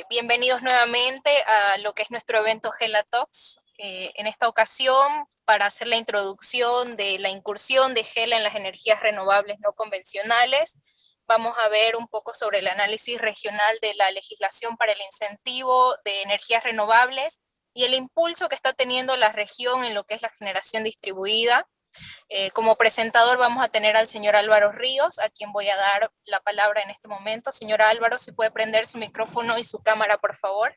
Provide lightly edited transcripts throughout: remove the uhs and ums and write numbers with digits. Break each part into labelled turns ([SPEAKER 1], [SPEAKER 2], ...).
[SPEAKER 1] Bienvenidos nuevamente a lo que es nuestro evento Gela Talks. En esta ocasión, para hacer la introducción de la incursión de Gela en las energías renovables no convencionales, vamos a ver un poco sobre el análisis regional de la legislación para el incentivo de energías renovables y el impulso que está teniendo la región en lo que es la generación distribuida. Como presentador vamos a tener al señor Álvaro Ríos, a quien voy a dar la palabra en este momento. Señor Álvaro, si puede prender su micrófono y su cámara, por favor.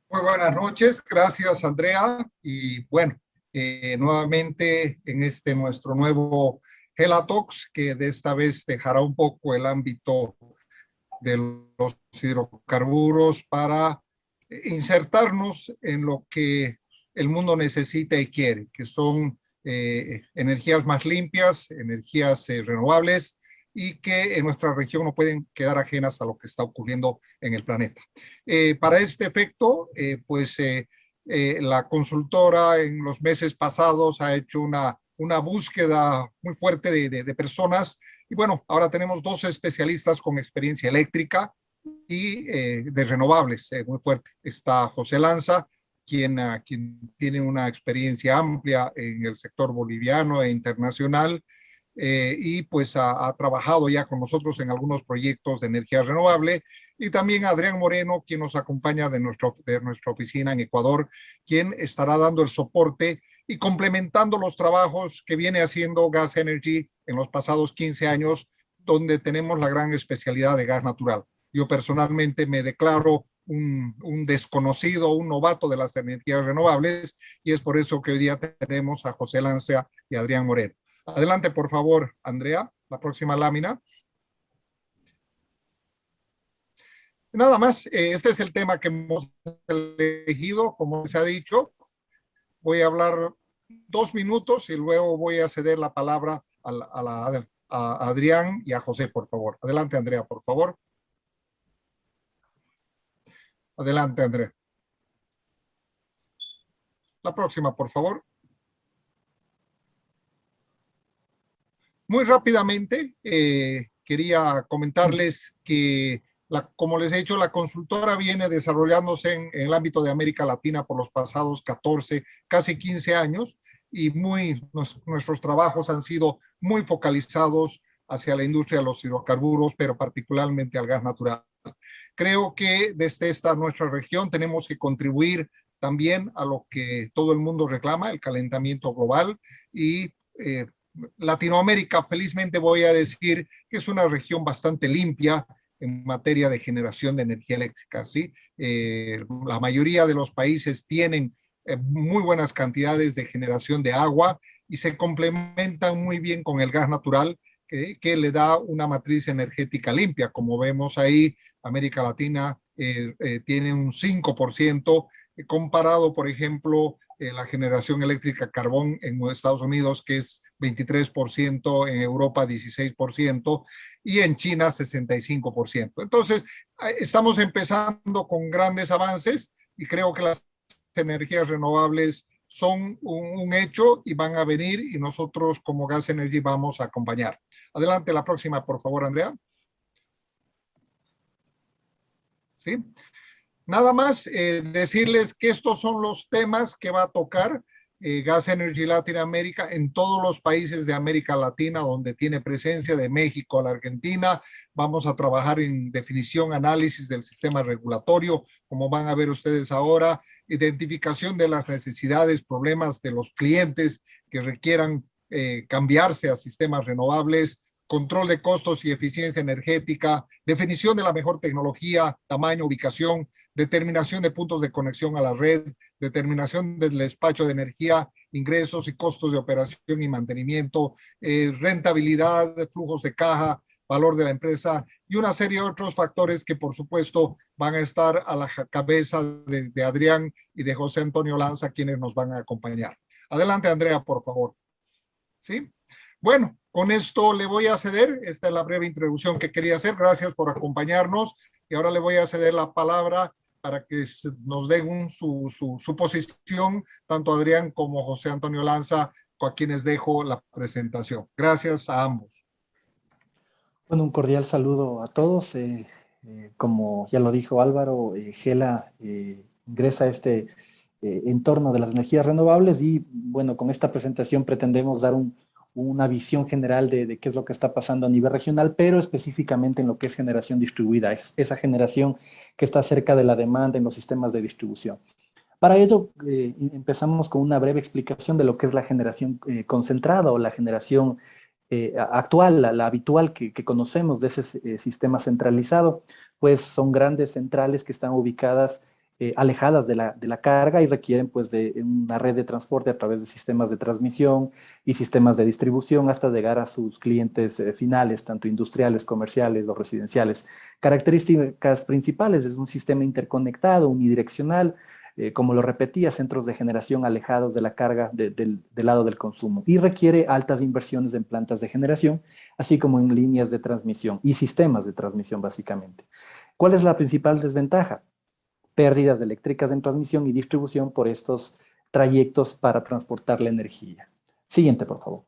[SPEAKER 2] Muy buenas noches, gracias Andrea. Y bueno, nuevamente en este nuestro nuevo Gela Talks, que de esta vez dejará un poco el ámbito de los hidrocarburos para insertarnos en lo que el mundo necesita y quiere, que son energías más limpias, energías renovables, y que en nuestra región no pueden quedar ajenas a lo que está ocurriendo en el planeta. Para este efecto, la consultora en los meses pasados ha hecho una búsqueda muy fuerte de personas. Y bueno, ahora tenemos dos especialistas con experiencia eléctrica y de renovables muy fuerte. Está José Lanza, quien tiene una experiencia amplia en el sector boliviano e internacional, y pues ha trabajado ya con nosotros en algunos proyectos de energía renovable. Y también Adrián Moreno, quien nos acompaña de nuestra oficina en Ecuador, quien estará dando el soporte y complementando los trabajos que viene haciendo Gas Energy en los pasados 15 años, donde tenemos la gran especialidad de gas natural. Yo personalmente me declaro un desconocido, un novato de las energías renovables, y es por eso que hoy día tenemos a José Lancia y a Adrián Moreno. Adelante, por favor, Andrea, la próxima lámina. Nada más, este es el tema que hemos elegido, como se ha dicho. Voy a hablar 2 minutos y luego voy a ceder la palabra a Adrián y a José, por favor. Adelante, Andrea, por favor. Adelante, Andrea. La próxima, por favor. Muy rápidamente, quería comentarles que, como les he dicho, la consultora viene desarrollándose en el ámbito de América Latina por los pasados 14, casi 15 años, y nuestros trabajos han sido muy focalizados hacia la industria de los hidrocarburos, pero particularmente al gas natural. Creo que desde nuestra región tenemos que contribuir también a lo que todo el mundo reclama, el calentamiento global, y Latinoamérica, felizmente voy a decir que es una región bastante limpia en materia de generación de energía eléctrica, ¿sí? La mayoría de los países tienen muy buenas cantidades de generación de agua y se complementan muy bien con el gas natural, que le da una matriz energética limpia. Como vemos ahí, América Latina tiene un 5%, comparado, por ejemplo, la generación eléctrica carbón en Estados Unidos, que es 23%, en Europa 16% y en China 65%. Entonces, estamos empezando con grandes avances y creo que las energías renovables son un hecho y van a venir, y nosotros como Gas Energy vamos a acompañar. Adelante, la próxima, por favor, Andrea. ¿Sí? Nada más decirles que estos son los temas que va a tocar Gas Energy Latinoamérica en todos los países de América Latina donde tiene presencia, de México a la Argentina. Vamos a trabajar en definición, análisis del sistema regulatorio, como van a ver ustedes ahora, identificación de las necesidades, problemas de los clientes que requieran cambiarse a sistemas renovables, control de costos y eficiencia energética, definición de la mejor tecnología, tamaño, ubicación, determinación de puntos de conexión a la red, determinación del despacho de energía, ingresos y costos de operación y mantenimiento, rentabilidad, flujos de caja, valor de la empresa y una serie de otros factores que por supuesto van a estar a la cabeza de Adrián y de José Antonio Lanza, quienes nos van a acompañar. Adelante, Andrea, por favor. ¿Sí? Bueno, con esto le voy a ceder. Esta es la breve introducción que quería hacer. Gracias por acompañarnos. Y ahora le voy a ceder la palabra para que nos den su posición, tanto Adrián como José Antonio Lanza, a quienes dejo la presentación. Gracias a ambos.
[SPEAKER 3] Bueno, un cordial saludo a todos. Como ya lo dijo Álvaro, Gela ingresa a este entorno de las energías renovables y bueno, con esta presentación pretendemos dar una visión general de qué es lo que está pasando a nivel regional, pero específicamente en lo que es generación distribuida, esa generación que está cerca de la demanda en los sistemas de distribución. Para ello, empezamos con una breve explicación de lo que es la generación concentrada o la generación actual, la habitual que conocemos de ese sistema centralizado, pues son grandes centrales que están ubicadas alejadas de la carga y requieren pues de una red de transporte a través de sistemas de transmisión y sistemas de distribución hasta llegar a sus clientes finales, tanto industriales, comerciales o residenciales. Características principales es un sistema interconectado, unidireccional, como lo repetía, centros de generación alejados de la carga del lado del consumo y requiere altas inversiones en plantas de generación, así como en líneas de transmisión y sistemas de transmisión básicamente. ¿Cuál es la principal desventaja? Pérdidas eléctricas en transmisión y distribución por estos trayectos para transportar la energía. Siguiente, por favor.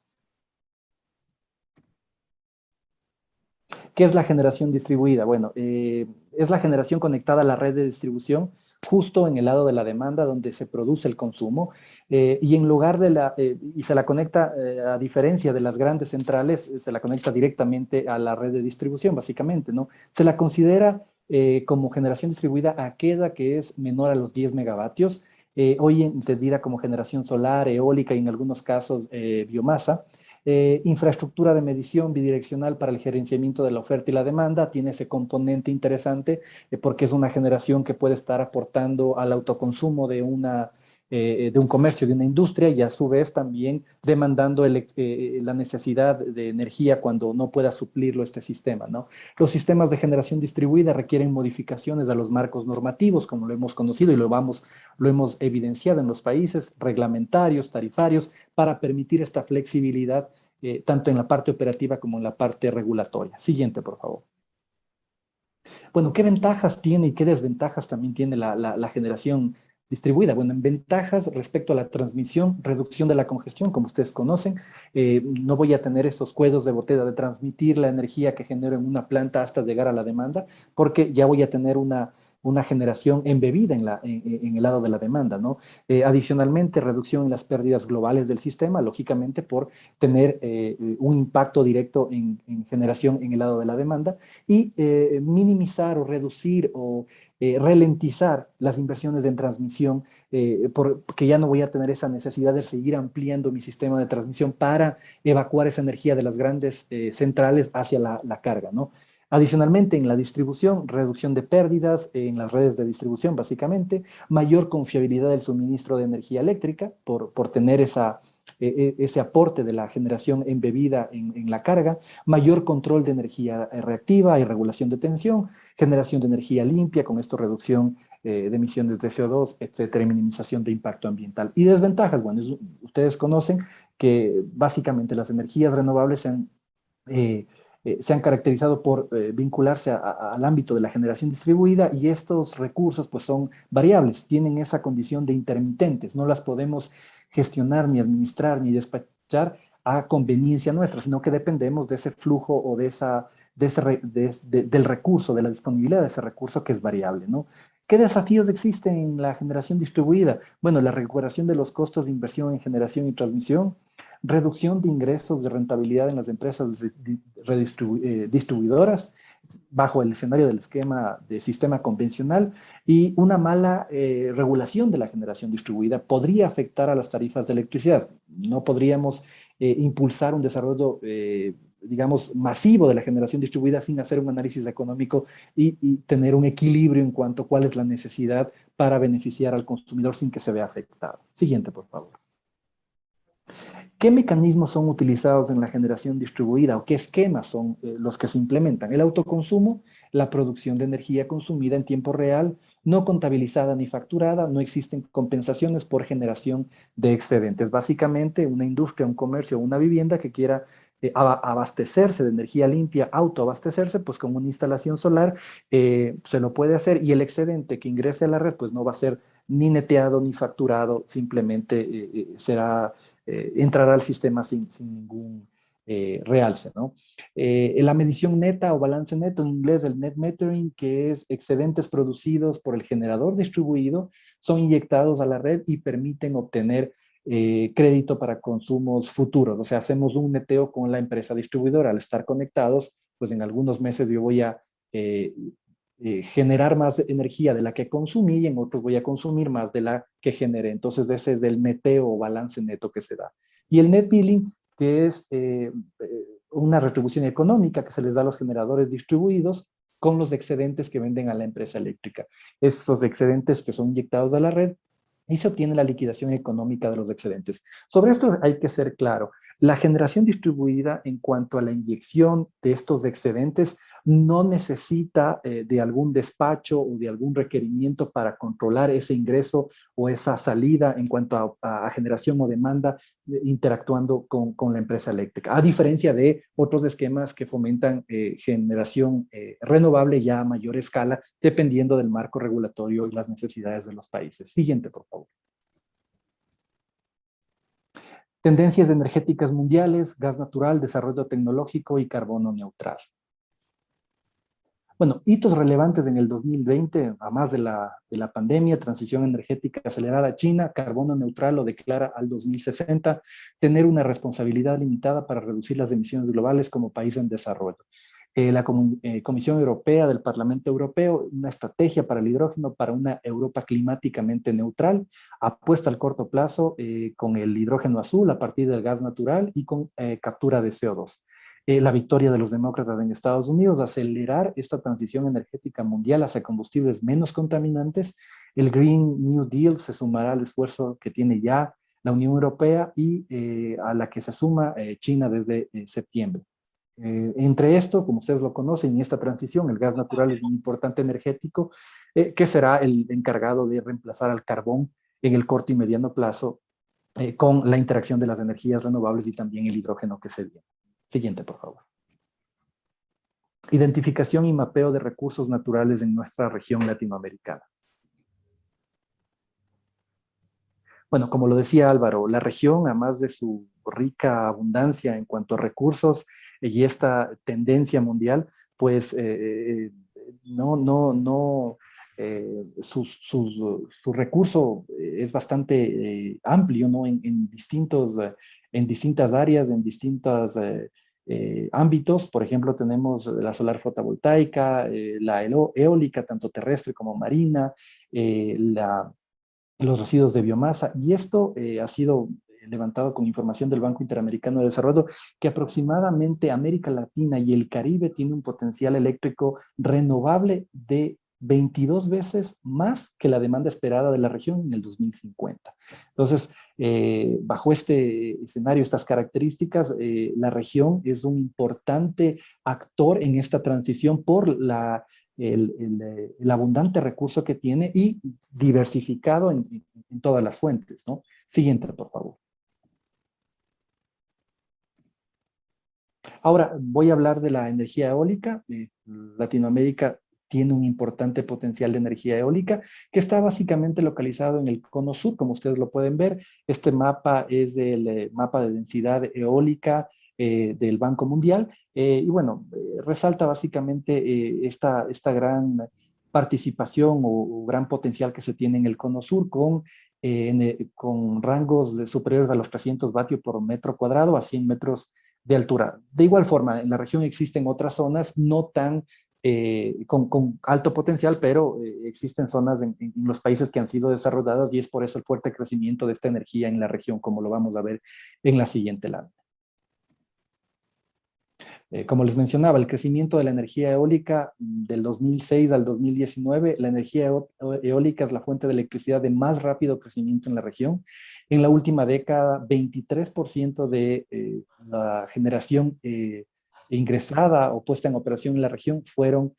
[SPEAKER 3] ¿Qué es la generación distribuida? Bueno, es la generación conectada a la red de distribución justo en el lado de la demanda donde se produce el consumo y en lugar de y se la conecta, a diferencia de las grandes centrales, se la conecta directamente a la red de distribución, básicamente, ¿no? Se la considera como generación distribuida aquella que es menor a los 10 megavatios, hoy entendida como generación solar, eólica y en algunos casos biomasa. Infraestructura de medición bidireccional para el gerenciamiento de la oferta y la demanda, tiene ese componente interesante porque es una generación que puede estar aportando al autoconsumo de un comercio, de una industria y a su vez también demandando la necesidad de energía cuando no pueda suplirlo este sistema, ¿no? Los sistemas de generación distribuida requieren modificaciones a los marcos normativos, como lo hemos conocido y lo hemos evidenciado en los países, reglamentarios, tarifarios, para permitir esta flexibilidad tanto en la parte operativa como en la parte regulatoria. Siguiente, por favor. Bueno, ¿qué ventajas tiene y qué desventajas también tiene la generación distribuida? Bueno, en ventajas respecto a la transmisión, reducción de la congestión, como ustedes conocen, no voy a tener estos cuellos de botella de transmitir la energía que genero en una planta hasta llegar a la demanda, porque ya voy a tener una generación embebida en el lado de la demanda, ¿no? Adicionalmente, reducción en las pérdidas globales del sistema, lógicamente por tener un impacto directo en generación en el lado de la demanda y minimizar o reducir o ralentizar las inversiones en transmisión, porque ya no voy a tener esa necesidad de seguir ampliando mi sistema de transmisión para evacuar esa energía de las grandes centrales hacia la carga, ¿no? Adicionalmente, en la distribución, reducción de pérdidas en las redes de distribución, básicamente, mayor confiabilidad del suministro de energía eléctrica por tener ese aporte de la generación embebida en la carga, mayor control de energía reactiva y regulación de tensión, generación de energía limpia, con esto reducción de emisiones de CO2, etcétera, y minimización de impacto ambiental. Y desventajas, bueno, ustedes conocen que básicamente las energías renovables se han caracterizado por vincularse al ámbito de la generación distribuida y estos recursos pues son variables, tienen esa condición de intermitentes, no las podemos gestionar ni administrar ni despachar a conveniencia nuestra, sino que dependemos de ese flujo o del recurso, de la disponibilidad de ese recurso que es variable, ¿no? ¿Qué desafíos existen en la generación distribuida? Bueno, la recuperación de los costos de inversión en generación y transmisión, reducción de ingresos de rentabilidad en las empresas distribuidoras bajo el escenario del esquema de sistema convencional y una mala regulación de la generación distribuida podría afectar a las tarifas de electricidad. No podríamos impulsar un desarrollo digamos, masivo de la generación distribuida sin hacer un análisis económico y tener un equilibrio en cuanto a cuál es la necesidad para beneficiar al consumidor sin que se vea afectado. Siguiente, por favor. ¿Qué mecanismos son utilizados en la generación distribuida o qué esquemas son los que se implementan? El autoconsumo, la producción de energía consumida en tiempo real, no contabilizada ni facturada, no existen compensaciones por generación de excedentes. Básicamente, una industria, un comercio o una vivienda que quiera abastecerse de energía limpia, autoabastecerse, pues con una instalación solar se lo puede hacer y el excedente que ingrese a la red pues no va a ser ni neteado ni facturado, simplemente será entrará al sistema sin ningún realce, ¿no? La medición neta o balance neto, en inglés el net metering, que es excedentes producidos por el generador distribuido, son inyectados a la red y permiten obtener crédito para consumos futuros. O sea, hacemos un neteo con la empresa distribuidora. Al estar conectados, pues en algunos meses yo voy a generar más energía de la que consumí y en otros voy a consumir más de la que generé. Entonces, ese es el neteo o balance neto que se da. Y el net billing, que es una retribución económica que se les da a los generadores distribuidos con los excedentes que venden a la empresa eléctrica. Esos excedentes que son inyectados a la red y se obtiene la liquidación económica de los excedentes. Sobre esto hay que ser claro. La generación distribuida en cuanto a la inyección de estos excedentes no necesita de algún despacho o de algún requerimiento para controlar ese ingreso o esa salida en cuanto a generación o demanda interactuando con la empresa eléctrica, a diferencia de otros esquemas que fomentan generación renovable ya a mayor escala, dependiendo del marco regulatorio y las necesidades de los países. Siguiente, por favor. Tendencias energéticas mundiales, gas natural, desarrollo tecnológico y carbono neutral. Bueno, hitos relevantes en el 2020, a más de la pandemia, transición energética acelerada China, carbono neutral lo declara al 2060, tener una responsabilidad limitada para reducir las emisiones globales como país en desarrollo. La Comisión Europea del Parlamento Europeo, una estrategia para el hidrógeno para una Europa climáticamente neutral, apuesta al corto plazo con el hidrógeno azul a partir del gas natural y con captura de CO2. La victoria de los demócratas en Estados Unidos, acelerar esta transición energética mundial hacia combustibles menos contaminantes. El Green New Deal se sumará al esfuerzo que tiene ya la Unión Europea y a la que se suma China desde septiembre. Entre esto, como ustedes lo conocen, en esta transición, el gas natural es un importante energético que será el encargado de reemplazar al carbón en el corto y mediano plazo con la interacción de las energías renovables y también el hidrógeno que se viene. Siguiente, por favor. Identificación y mapeo de recursos naturales en nuestra región latinoamericana. Bueno, como lo decía Álvaro, la región, además de su rica abundancia en cuanto a recursos y esta tendencia mundial, pues su recurso es bastante amplio, ¿no? En distintas áreas, en distintos ámbitos. Por ejemplo, tenemos la solar fotovoltaica, la eólica, tanto terrestre como marina, los residuos de biomasa, y esto ha sido levantado con información del Banco Interamericano de Desarrollo, que aproximadamente América Latina y el Caribe tiene un potencial eléctrico renovable de 22 veces más que la demanda esperada de la región en el 2050. Entonces, bajo este escenario, estas características, la región es un importante actor en esta transición por el abundante recurso que tiene y diversificado en todas las fuentes, ¿no? Siguiente, por favor. Ahora voy a hablar de la energía eólica. Latinoamérica tiene un importante potencial de energía eólica que está básicamente localizado en el cono sur, como ustedes lo pueden ver. Este mapa es del mapa de densidad eólica del Banco Mundial y bueno, resalta básicamente esta gran participación o gran potencial que se tiene en el cono sur con rangos superiores a los 300 vatios por metro cuadrado a 100 metros de altura. De igual forma, en la región existen otras zonas no tan con alto potencial, pero existen zonas en los países que han sido desarrolladas y es por eso el fuerte crecimiento de esta energía en la región, como lo vamos a ver en la siguiente lámina. Como les mencionaba, el crecimiento de la energía eólica del 2006 al 2019, la energía eólica es la fuente de electricidad de más rápido crecimiento en la región. En la última década, 23% de la generación ingresada o puesta en operación en la región fueron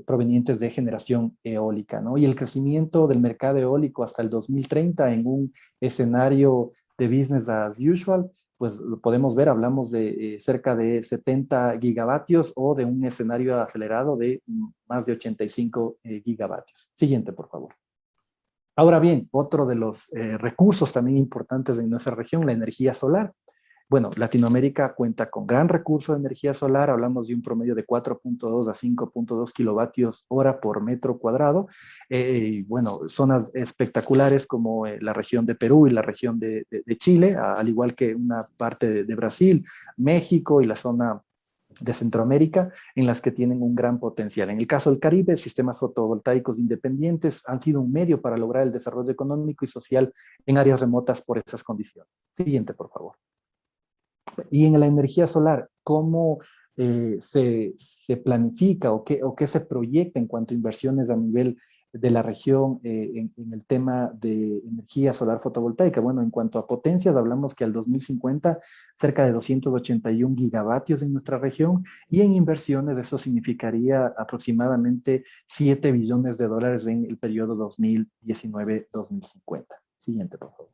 [SPEAKER 3] provenientes de generación eólica, ¿no? Y el crecimiento del mercado eólico hasta el 2030 en un escenario de business as usual, pues lo podemos ver, hablamos de cerca de 70 gigavatios o de un escenario acelerado de más de 85 gigavatios. Siguiente, por favor. Ahora bien, otro de los recursos también importantes en nuestra región, la energía solar. Bueno, Latinoamérica cuenta con gran recurso de energía solar, hablamos de un promedio de 4.2 a 5.2 kilovatios hora por metro cuadrado. Y bueno, zonas espectaculares como la región de Perú y la región de Chile, al igual que una parte de Brasil, México y la zona de Centroamérica, en las que tienen un gran potencial. En el caso del Caribe, sistemas fotovoltaicos independientes han sido un medio para lograr el desarrollo económico y social en áreas remotas por esas condiciones. Siguiente, por favor. Y en la energía solar, ¿cómo se planifica o qué se proyecta en cuanto a inversiones a nivel de la región en el tema de energía solar fotovoltaica? Bueno, en cuanto a potencias, hablamos que al 2050 cerca de 281 gigavatios en nuestra región, y en inversiones eso significaría aproximadamente 7 billones de dólares en el periodo 2019-2050. Siguiente, por favor.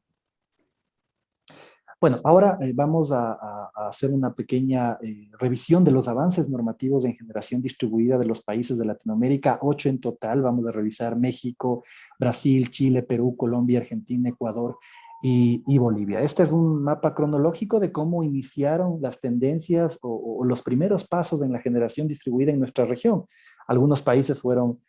[SPEAKER 3] Bueno, ahora vamos a hacer una pequeña revisión de los avances normativos en generación distribuida de los países de Latinoamérica, 8 en total. Vamos a revisar México, Brasil, Chile, Perú, Colombia, Argentina, Ecuador y Bolivia. Este es un mapa cronológico de cómo iniciaron las tendencias o los primeros pasos en la generación distribuida en nuestra región. Algunos países fueron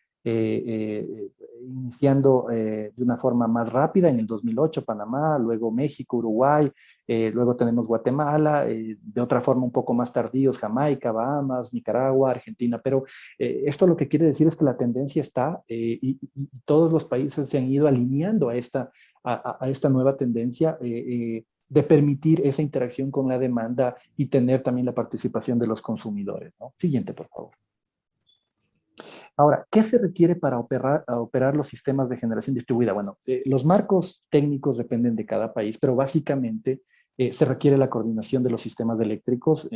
[SPEAKER 3] iniciando de una forma más rápida en el 2008, Panamá, luego México, Uruguay, luego tenemos Guatemala, de otra forma un poco más tardíos, Jamaica, Bahamas, Nicaragua, Argentina, pero esto lo que quiere decir es que la tendencia está y todos los países se han ido alineando a esta nueva tendencia de permitir esa interacción con la demanda y tener también la participación de los consumidores, ¿no? Siguiente, por favor. Ahora, ¿qué se requiere para operar los sistemas de generación distribuida? Bueno, los marcos técnicos dependen de cada país, pero básicamente se requiere la coordinación de los sistemas eléctricos,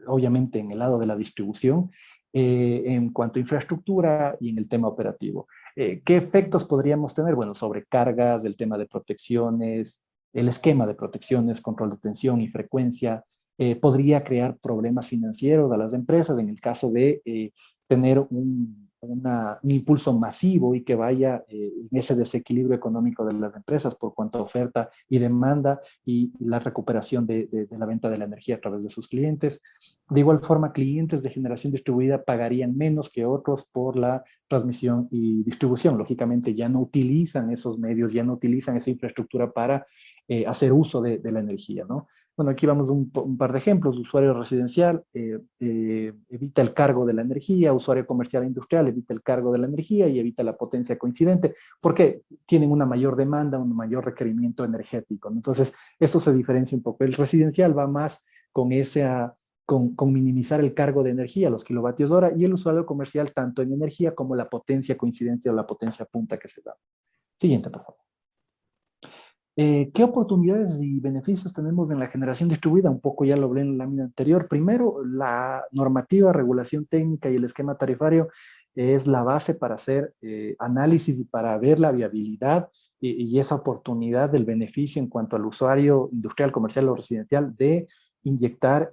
[SPEAKER 3] obviamente en el lado de la distribución, en cuanto a infraestructura y en el tema operativo. ¿Qué efectos podríamos tener? Bueno, sobrecargas, el tema de protecciones, el esquema de protecciones, control de tensión y frecuencia, podría crear problemas financieros a las empresas en el caso de tener un impulso masivo y que vaya en ese desequilibrio económico de las empresas por cuanto a oferta y demanda y la recuperación de la venta de la energía a través de sus clientes. De igual forma, clientes de generación distribuida pagarían menos que otros por la transmisión y distribución. Lógicamente ya no utilizan esos medios, ya no utilizan esa infraestructura para hacer uso de la energía, ¿no? Bueno, aquí vamos un par de ejemplos. Usuario residencial evita el cargo de la energía, usuario comercial e industrial evita el cargo de la energía y evita la potencia coincidente, porque tienen una mayor demanda, un mayor requerimiento energético, ¿no? Entonces, esto se diferencia un poco. El residencial va más con con minimizar el cargo de energía, los kilovatios hora, y el usuario comercial tanto en energía como la potencia coincidente o la potencia punta que se da. Siguiente, por favor. ¿Qué oportunidades y beneficios tenemos en la generación distribuida? Un poco ya lo hablé en la lámina anterior. Primero, la normativa, regulación técnica y el esquema tarifario es la base para hacer análisis y para ver la viabilidad y esa oportunidad del beneficio en cuanto al usuario industrial, comercial o residencial de inyectar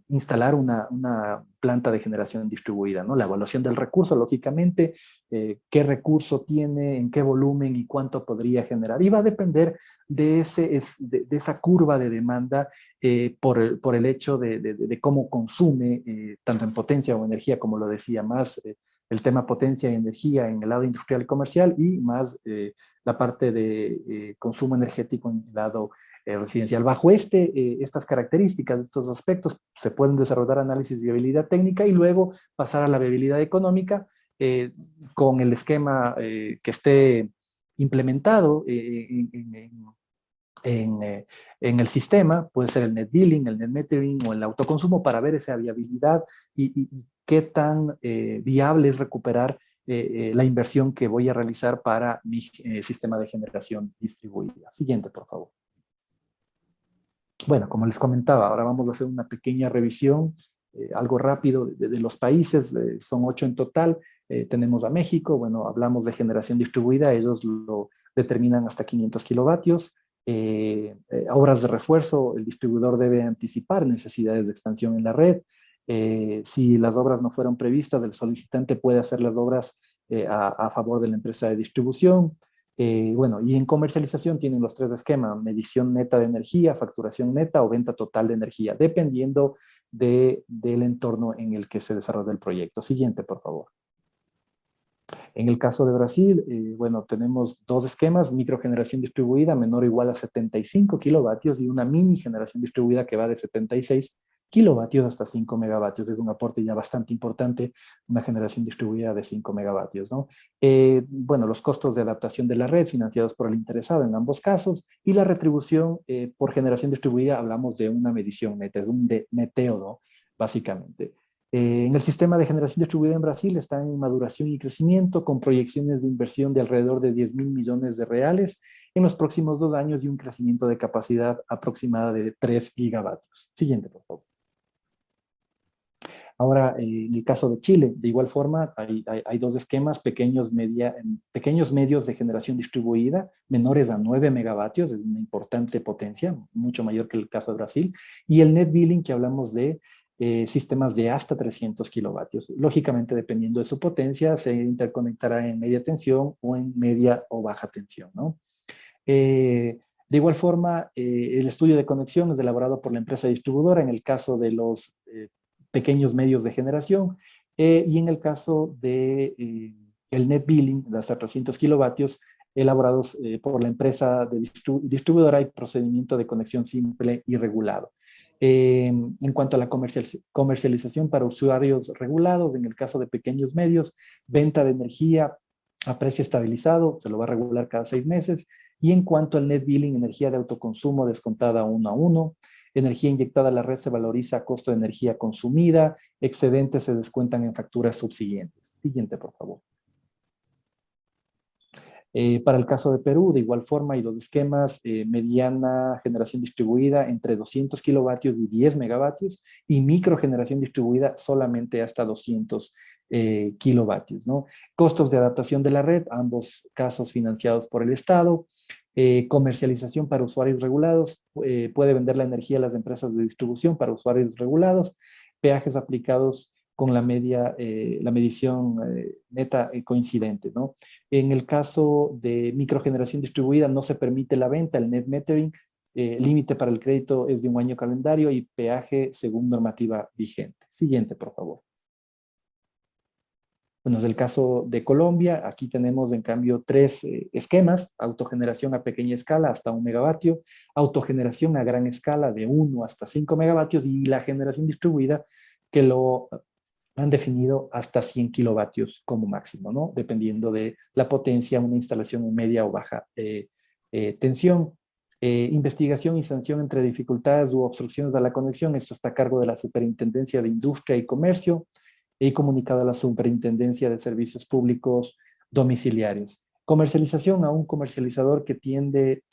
[SPEAKER 3] instalar una planta de generación distribuida, ¿no? La evaluación del recurso, lógicamente, qué recurso tiene, en qué volumen y cuánto podría generar. Y va a depender de esa curva de demanda por el hecho de cómo consume, tanto en potencia o energía, como lo decía, más el tema potencia y energía en el lado industrial y comercial y más la parte de consumo energético en el lado residencial. Bajo estas características, estos aspectos, se pueden desarrollar análisis de viabilidad técnica y luego pasar a la viabilidad económica con el esquema que esté implementado en el sistema, puede ser el net billing, el net metering o el autoconsumo para ver esa viabilidad y qué tan viable es recuperar la inversión que voy a realizar para mi sistema de generación distribuida. Siguiente, por favor. Bueno, como les comentaba, ahora vamos a hacer una pequeña revisión, algo rápido de los países, son 8 en total. Tenemos a México, bueno, hablamos de generación distribuida, ellos lo determinan hasta 500 kilovatios. Obras de refuerzo, el distribuidor debe anticipar necesidades de expansión en la red. Si las obras no fueron previstas, el solicitante puede hacer las obras a favor de la empresa de distribución. Bueno, y en comercialización tienen los tres esquemas: medición neta de energía, facturación neta o venta total de energía, dependiendo del entorno en el que se desarrolla el proyecto. Siguiente, por favor. En el caso de Brasil, bueno, tenemos dos esquemas: microgeneración distribuida menor o igual a 75 kilovatios y una mini generación distribuida que va de 76 kilovatios hasta 5 megavatios. Es un aporte ya bastante importante, una generación distribuida de 5 megavatios, ¿no? Bueno, los costos de adaptación de la red financiados por el interesado en ambos casos, y la retribución por generación distribuida, hablamos de una medición neta, es un neteo, ¿no? Básicamente. En el sistema de generación distribuida en Brasil está en maduración y crecimiento, con proyecciones de inversión de alrededor de 10.000 millones de reales en los próximos 2 años y un crecimiento de capacidad aproximada de 3 gigavatios. Siguiente, por favor. Ahora, en el caso de Chile, de igual forma, hay dos esquemas: pequeños medios de generación distribuida, menores a 9 megavatios, es una importante potencia, mucho mayor que el caso de Brasil, y el net billing, que hablamos de sistemas de hasta 300 kilovatios. Lógicamente, dependiendo de su potencia, se interconectará en media tensión o en media o baja tensión, ¿no? De igual forma, el estudio de conexión es elaborado por la empresa distribuidora en el caso de los pequeños medios de generación, y en el caso de el net billing de hasta 300 kilovatios, elaborados por la empresa distribuidora, y procedimiento de conexión simple y regulado. En cuanto a la comercialización para usuarios regulados, en el caso de pequeños medios, venta de energía a precio estabilizado, se lo va a regular cada 6 meses. Y en cuanto al net billing, energía de autoconsumo descontada 1 a 1, energía inyectada a la red se valoriza a costo de energía consumida, excedentes se descuentan en facturas subsiguientes. Siguiente, por favor. Para el caso de Perú, de igual forma, hay dos esquemas: mediana generación distribuida entre 200 kilovatios y 10 megavatios, y microgeneración distribuida solamente hasta 200 kilovatios, ¿no? Costos de adaptación de la red, ambos casos financiados por el Estado. Comercialización para usuarios regulados, puede vender la energía a las empresas de distribución para usuarios regulados. Peajes aplicados con la medición neta coincidente, ¿no? En el caso de microgeneración distribuida no se permite la venta, el net metering, límite para el crédito es de 1 año calendario y peaje según normativa vigente. Siguiente, por favor. Bueno, es el caso de Colombia. Aquí tenemos, en cambio, 3 esquemas: autogeneración a pequeña escala hasta 1 megavatio, autogeneración a gran escala de 1 hasta 5 megavatios, y la generación distribuida, que lo han definido hasta 100 kilovatios como máximo, ¿no? Dependiendo de la potencia, una instalación en media o baja tensión. Investigación y sanción entre dificultades u obstrucciones a la conexión, esto está a cargo de la Superintendencia de Industria y Comercio, y comunicado a la Superintendencia de Servicios Públicos Domiciliarios. Comercialización a un comercializador que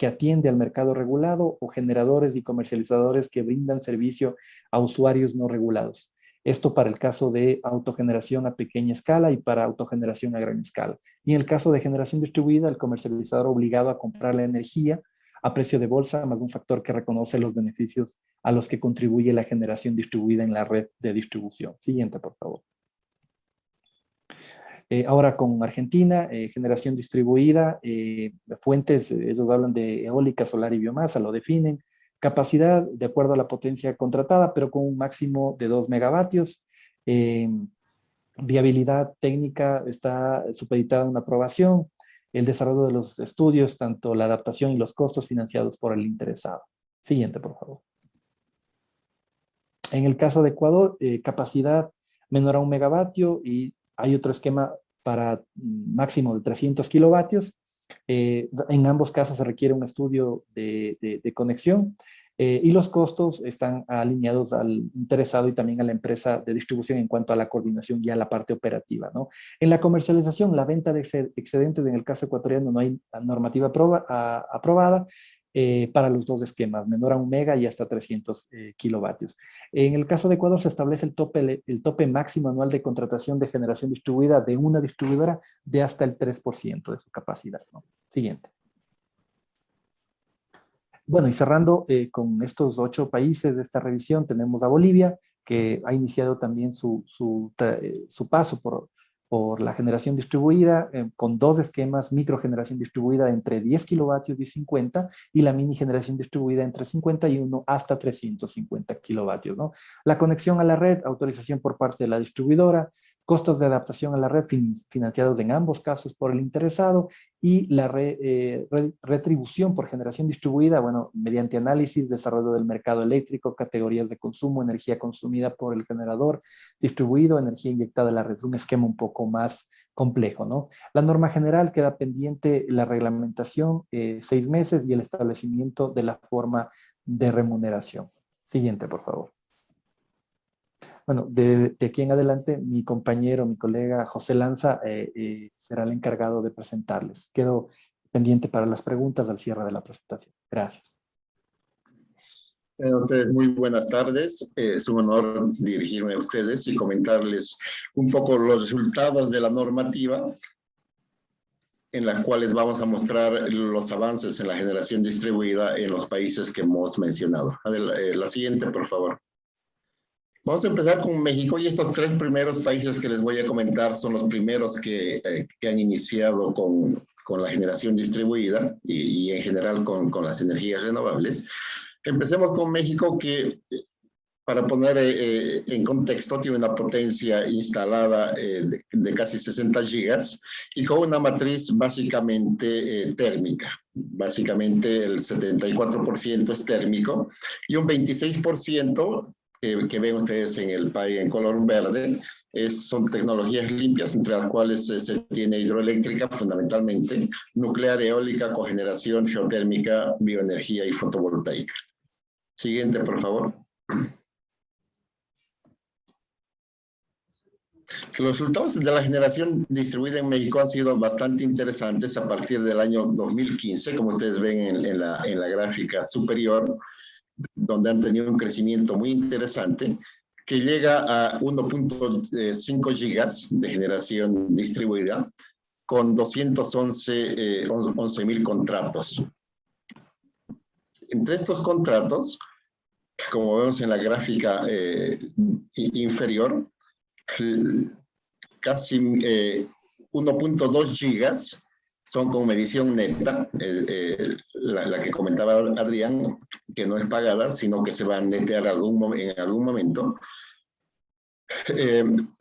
[SPEAKER 3] atiende al mercado regulado, o generadores y comercializadores que brindan servicio a usuarios no regulados. Esto para el caso de autogeneración a pequeña escala y para autogeneración a gran escala. Y en el caso de generación distribuida, el comercializador obligado a comprar la energía a precio de bolsa, más un factor que reconoce los beneficios a los que contribuye la generación distribuida en la red de distribución. Siguiente, por favor. Ahora con Argentina, generación distribuida, fuentes, ellos hablan de eólica, solar y biomasa, lo definen. Capacidad de acuerdo a la potencia contratada, pero con un máximo de 2 megavatios. Viabilidad técnica está supeditada a una aprobación. El desarrollo de los estudios, tanto la adaptación y los costos financiados por el interesado. Siguiente, por favor. En el caso de Ecuador, capacidad menor a 1 megavatio, y hay otro esquema para máximo de 300 kilovatios. En ambos casos se requiere un estudio de conexión, y los costos están alineados al interesado y también a la empresa de distribución en cuanto a la coordinación y a la parte operativa, ¿no? En la comercialización, la venta de excedentes, en el caso ecuatoriano no hay normativa aprobada, para los dos esquemas, menor a 1 mega y hasta 300 kilovatios. En el caso de Ecuador se establece el tope máximo anual de contratación de generación distribuida de una distribuidora de hasta el 3% de su capacidad, ¿no? Siguiente. Bueno, y cerrando con estos 8 países de esta revisión, tenemos a Bolivia, que ha iniciado también su paso por por la generación distribuida, con dos esquemas, microgeneración distribuida entre 10 kilovatios y 50, y la mini generación distribuida entre 51 hasta 350 kilovatios, ¿no? La conexión a la red, autorización por parte de la distribuidora, costos de adaptación a la red financiados en ambos casos por el interesado, y la retribución por generación distribuida, bueno, mediante análisis, desarrollo del mercado eléctrico, categorías de consumo, energía consumida por el generador distribuido, energía inyectada a la red, un esquema un poco más complejo, ¿no? La norma general queda pendiente la reglamentación, 6 meses, y el establecimiento de la forma de remuneración. Siguiente, por favor. Bueno, de aquí en adelante, mi compañero, mi colega José Lanza será el encargado de presentarles. Quedo pendiente para las preguntas al cierre de la presentación. Gracias.
[SPEAKER 4] Entonces, muy buenas tardes. Es un honor dirigirme a ustedes y comentarles un poco los resultados de la normativa, en las cuales vamos a mostrar los avances en la generación distribuida en los países que hemos mencionado. La siguiente, por favor. Vamos a empezar con México, y estos 3 primeros países que les voy a comentar son los primeros que han iniciado con la generación distribuida y en general con las energías renovables. Empecemos con México, que para poner en contexto, tiene una potencia instalada de casi 60 gigas y con una matriz básicamente térmica. Básicamente el 74% es térmico y un 26% que ven ustedes en el país en color verde son tecnologías limpias, entre las cuales se tiene hidroeléctrica fundamentalmente, nuclear, eólica, cogeneración, geotérmica, bioenergía y fotovoltaica. Siguiente, por favor. Los resultados de la generación distribuida en México han sido bastante interesantes a partir del año 2015, como ustedes ven en la gráfica superior, donde han tenido un crecimiento muy interesante, que llega a 1.5 gigas de generación distribuida, con 211.000 contratos. Entre estos contratos, como vemos en la gráfica inferior, casi 1.2 gigas son con medición neta, la que comentaba Adrián, que no es pagada, sino que se va a netear en algún momento.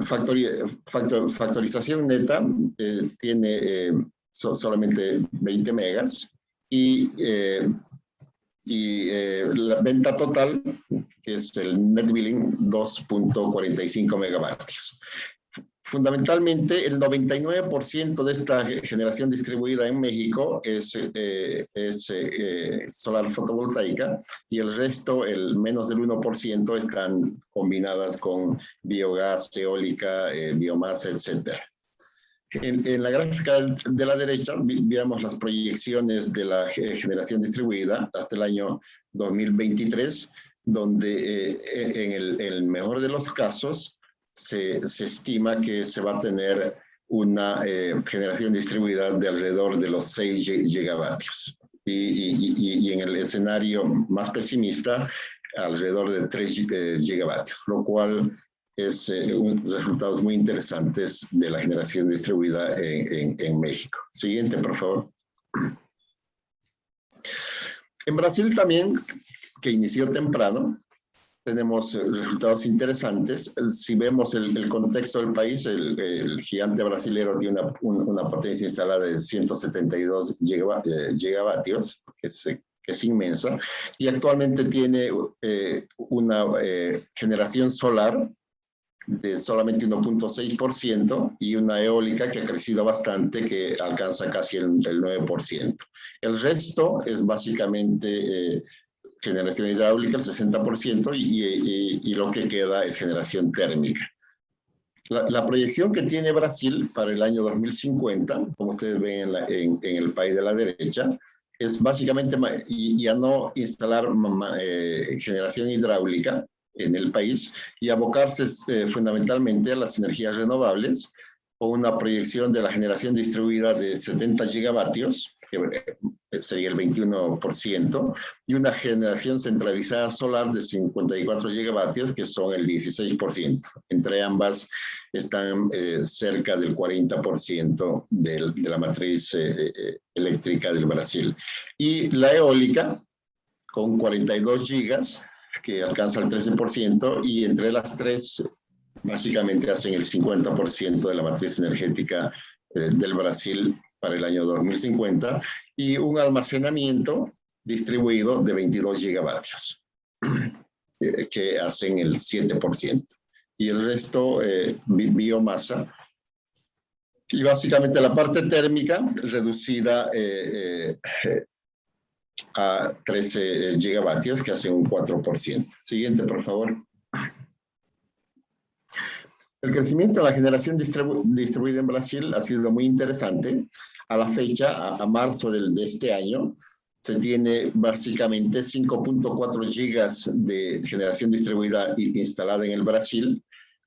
[SPEAKER 4] Factorización neta tiene solamente 20 megas y la venta total, que es el net billing, 2.45 megavatios. Fundamentalmente, el 99% de esta generación distribuida en México es solar fotovoltaica, y el resto, el menos del 1%, están combinadas con biogás, eólica, biomasa, etc. En la gráfica de la derecha veamos las proyecciones de la generación distribuida hasta el año 2023, donde en el mejor de los casos se estima que se va a tener una generación distribuida de alrededor de los 6 gigavatios. Y en el escenario más pesimista, alrededor de 3 gigavatios, lo cual es resultados muy interesantes de la generación distribuida en México. Siguiente, por favor. En Brasil también, que inició temprano, tenemos resultados interesantes. Si vemos el contexto del país, el gigante brasilero tiene una potencia instalada de 172 gigavatios, que es inmensa, y actualmente tiene una generación solar de solamente 1.6% y una eólica que ha crecido bastante, que alcanza casi el 9%. El resto es básicamente generación hidráulica, el 60%, y lo que queda es generación térmica. La proyección que tiene Brasil para el año 2050, como ustedes ven en el país de la derecha, es básicamente ya no instalar generación hidráulica en el país y abocarse fundamentalmente a las energías renovables, con una proyección de la generación distribuida de 70 gigavatios, que sería el 21%, y una generación centralizada solar de 54 gigavatios, que son el 16%. Entre ambas están cerca del 40% de la matriz eléctrica del Brasil. Y la eólica, con 42 gigas, que alcanza el 13%, y entre las tres básicamente hacen el 50% de la matriz energética del Brasil para el año 2050, y un almacenamiento distribuido de 22 gigavatios, que hacen el 7%. Y el resto, biomasa. Y básicamente la parte térmica reducida a 13 gigavatios, que hacen un 4%. Siguiente, por favor. El crecimiento de la generación distribuida en Brasil ha sido muy interesante. A la fecha, a marzo de este año, se tiene básicamente 5.4 gigas de generación distribuida instalada en el Brasil,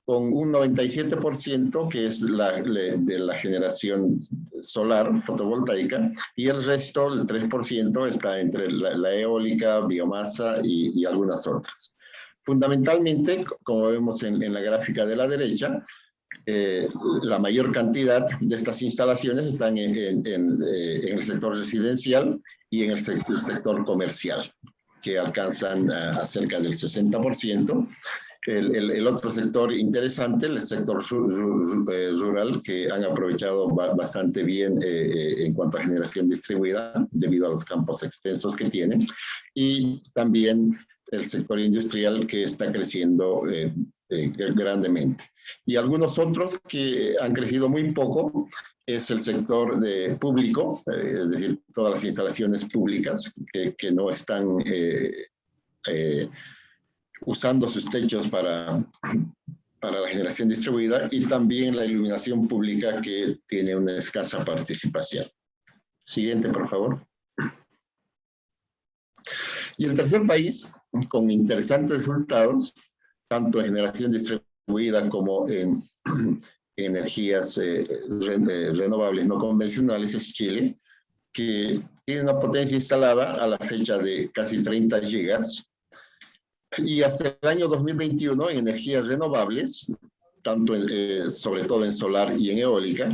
[SPEAKER 4] con un 97% que es de la generación solar fotovoltaica, y el resto, el 3%, está entre la eólica, biomasa y algunas otras. Fundamentalmente, como vemos en la gráfica de la derecha, la mayor cantidad de estas instalaciones están en el sector residencial y en el sector comercial, que alcanzan a cerca del 60%. El otro sector interesante, el sector rural, que han aprovechado bastante bien en cuanto a generación distribuida, debido a los campos extensos que tienen, y también el sector industrial, que está creciendo grandemente. Y algunos otros que han crecido muy poco es el sector público, es decir, todas las instalaciones públicas que no están usando sus techos para la generación distribuida, y también la iluminación pública, que tiene una escasa participación. Siguiente, por favor. Y el tercer país, con interesantes resultados, tanto en generación distribuida como en energías renovables no convencionales, es Chile, que tiene una potencia instalada a la fecha de casi 30 gigas, y hasta el año 2021 en energías renovables, tanto sobre todo en solar y en eólica,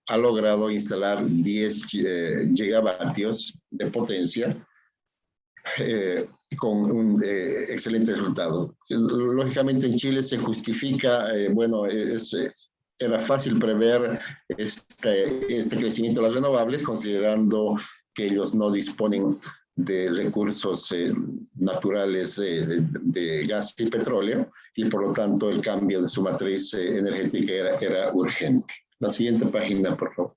[SPEAKER 4] ha logrado instalar 10 gigavatios de potencia, con un excelente resultado. Lógicamente en Chile se justifica, era fácil prever este crecimiento de las renovables, considerando que ellos no disponen de recursos naturales de gas y petróleo, y por lo tanto el cambio de su matriz energética era urgente. La siguiente página, por favor.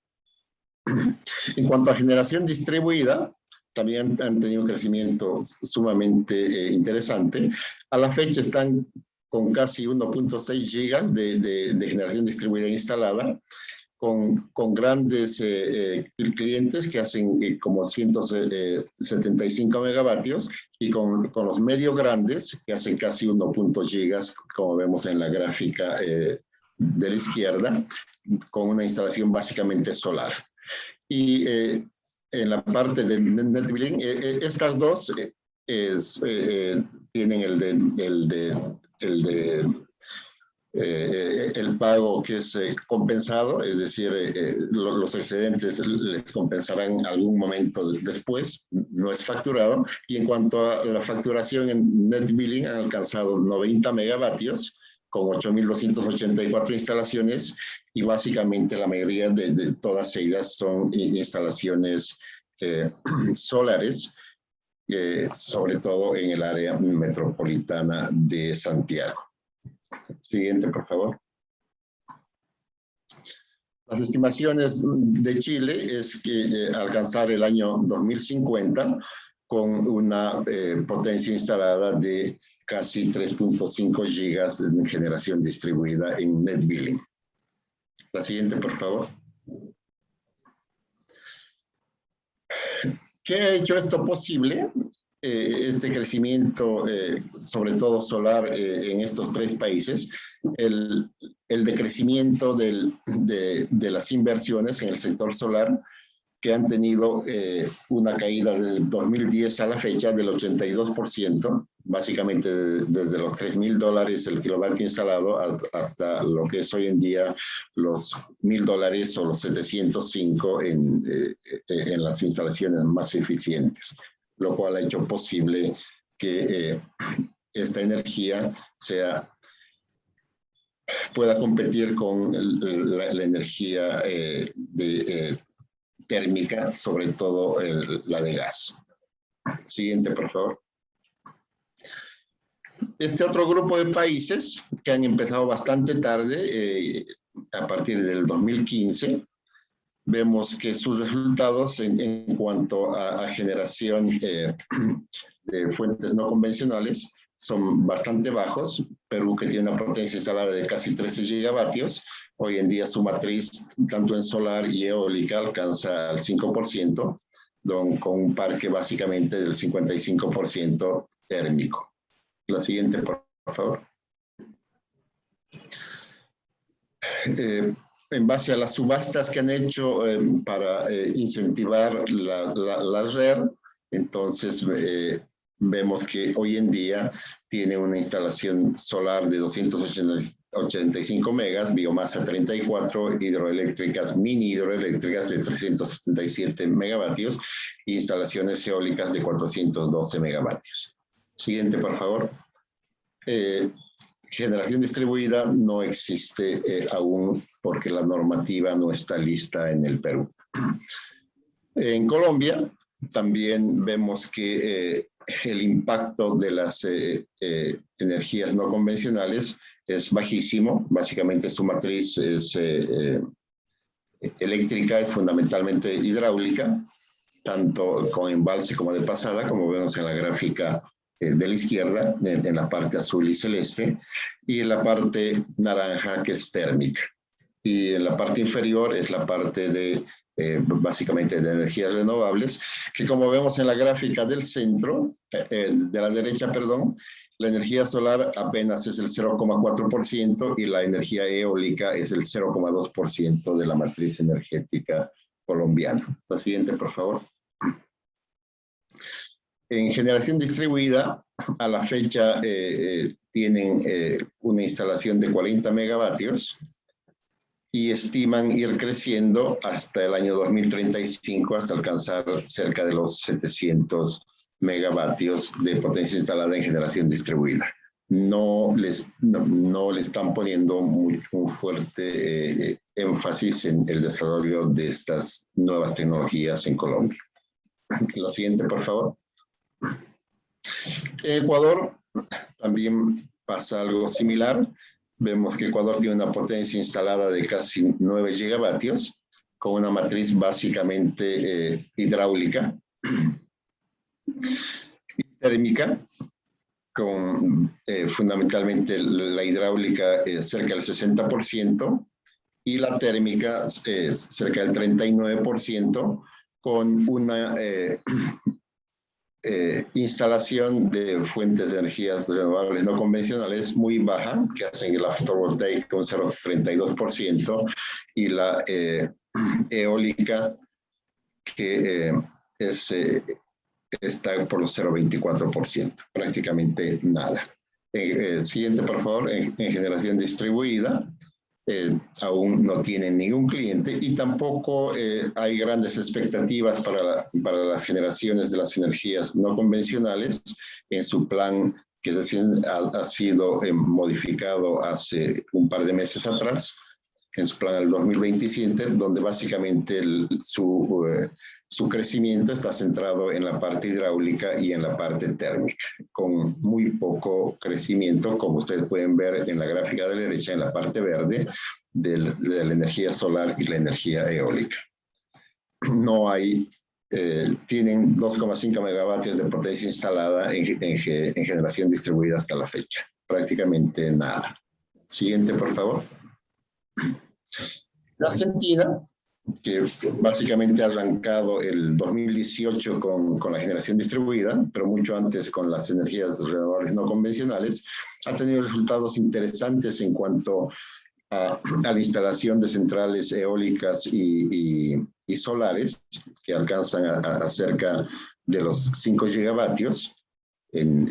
[SPEAKER 4] En cuanto a generación distribuida, también han tenido un crecimiento sumamente interesante. A la fecha están con casi 1.6 gigas de generación distribuida instalada, con grandes clientes que hacen como 175 megavatios, y con los medio grandes que hacen casi 1.0 gigas, como vemos en la gráfica de la izquierda, con una instalación básicamente solar. Y en la parte de net billing, estas dos tienen el pago que es compensado, es decir, los excedentes les compensarán en algún momento después, no es facturado. Y en cuanto a la facturación en net billing, han alcanzado 90 megavatios, con 8.284 instalaciones, y básicamente la mayoría de todas ellas son instalaciones solares, sobre todo en el área metropolitana de Santiago. Siguiente, por favor. Las estimaciones de Chile es que alcanzar el año 2050 con una potencia instalada de casi 3.5 gigas de generación distribuida en net billing. La siguiente, por favor. ¿Qué ha hecho esto posible? Este crecimiento, sobre todo solar, en estos tres países, el decrecimiento de las inversiones en el sector solar, que han tenido una caída desde 2010 a la fecha del 82%, básicamente desde los $3,000 el kilovatio instalado hasta lo que es hoy en día los $1,000 o los 705 en las instalaciones más eficientes, lo cual ha hecho posible que esta energía pueda competir con la energía térmica, sobre todo la de gas. Siguiente, por favor. Este otro grupo de países que han empezado bastante tarde, a partir del 2015, vemos que sus resultados en cuanto a generación de fuentes no convencionales son bastante bajos. Perú, que tiene una potencia instalada de casi 13 gigavatios, hoy en día su matriz, tanto en solar y eólica, alcanza el 5%, con un parque básicamente del 55% térmico. La siguiente, por favor. En base a las subastas que han hecho para incentivar la red, entonces vemos que hoy en día tiene una instalación solar de 285 megas, biomasa 34, hidroeléctricas, mini hidroeléctricas de 377 megavatios e instalaciones eólicas de 412 megavatios. Siguiente, por favor. Generación distribuida no existe aún porque la normativa no está lista en el Perú. En Colombia también vemos que el impacto de las energías no convencionales es bajísimo. Básicamente su matriz es eléctrica, es fundamentalmente hidráulica, tanto con embalse como de pasada, como vemos en la gráfica de la izquierda, en la parte azul y celeste, y en la parte naranja, que es térmica. Y en la parte inferior es la parte de básicamente de energías renovables, que como vemos en la gráfica del centro, de la derecha, perdón, la energía solar apenas es el 0,4% y la energía eólica es el 0,2% de la matriz energética colombiana. La siguiente, por favor. En generación distribuida, a la fecha tienen una instalación de 40 megavatios y estiman ir creciendo hasta el año 2035 hasta alcanzar cerca de los 700 megavatios de potencia instalada en generación distribuida. No le están poniendo un fuerte énfasis en el desarrollo de estas nuevas tecnologías en Colombia. La siguiente, por favor. En Ecuador también pasa algo similar. Vemos que Ecuador tiene una potencia instalada de casi 9 gigavatios, con una matriz básicamente hidráulica y térmica, con fundamentalmente la hidráulica cerca del 60% y la térmica cerca del 39%, con una instalación de fuentes de energías renovables no convencionales muy baja, que hacen la fotovoltaica un 0,32% y la eólica que está por los 0,24%, prácticamente nada. Siguiente, por favor. En generación distribuida aún no tienen ningún cliente y tampoco hay grandes expectativas para las generaciones de las energías no convencionales en su plan que ha sido modificado hace un par de meses atrás, en su plan del 2027, donde básicamente su crecimiento está centrado en la parte hidráulica y en la parte térmica, con muy poco crecimiento, como ustedes pueden ver en la gráfica de la derecha, en la parte verde, de la energía solar y la energía eólica. No hay, tienen 2,5 megavatios de potencia instalada en generación distribuida hasta la fecha, prácticamente nada. Siguiente, por favor. La Argentina, que básicamente ha arrancado el 2018 con la generación distribuida, pero mucho antes con las energías renovables no convencionales, ha tenido resultados interesantes en cuanto a la instalación de centrales eólicas y y solares, que alcanzan a cerca de los 5 gigavatios en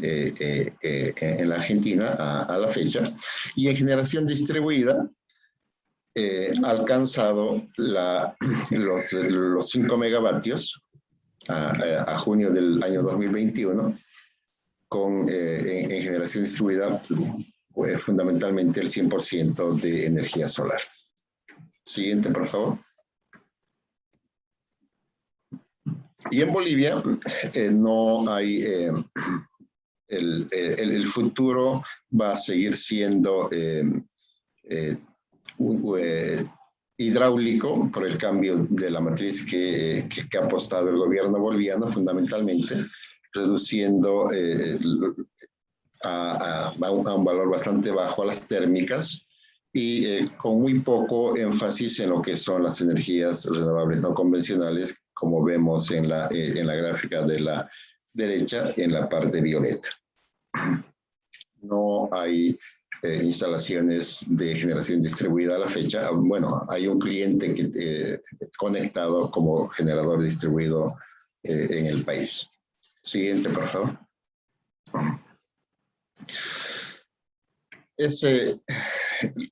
[SPEAKER 4] la Argentina a la fecha, y en generación distribuida ha alcanzado los 5 megavatios a junio del año 2021, en generación distribuida fundamentalmente el 100% de energía solar. Siguiente, por favor. Y en Bolivia no hay, el futuro va a seguir siendo hidráulico por el cambio de la matriz que ha apostado el gobierno boliviano, fundamentalmente, reduciendo a un valor bastante bajo a las térmicas y con muy poco énfasis en lo que son las energías renovables no convencionales, como vemos en la gráfica de la derecha, en la parte violeta. No hay instalaciones de generación distribuida a la fecha. Bueno, hay un cliente conectado como generador distribuido en el país. Siguiente, por favor.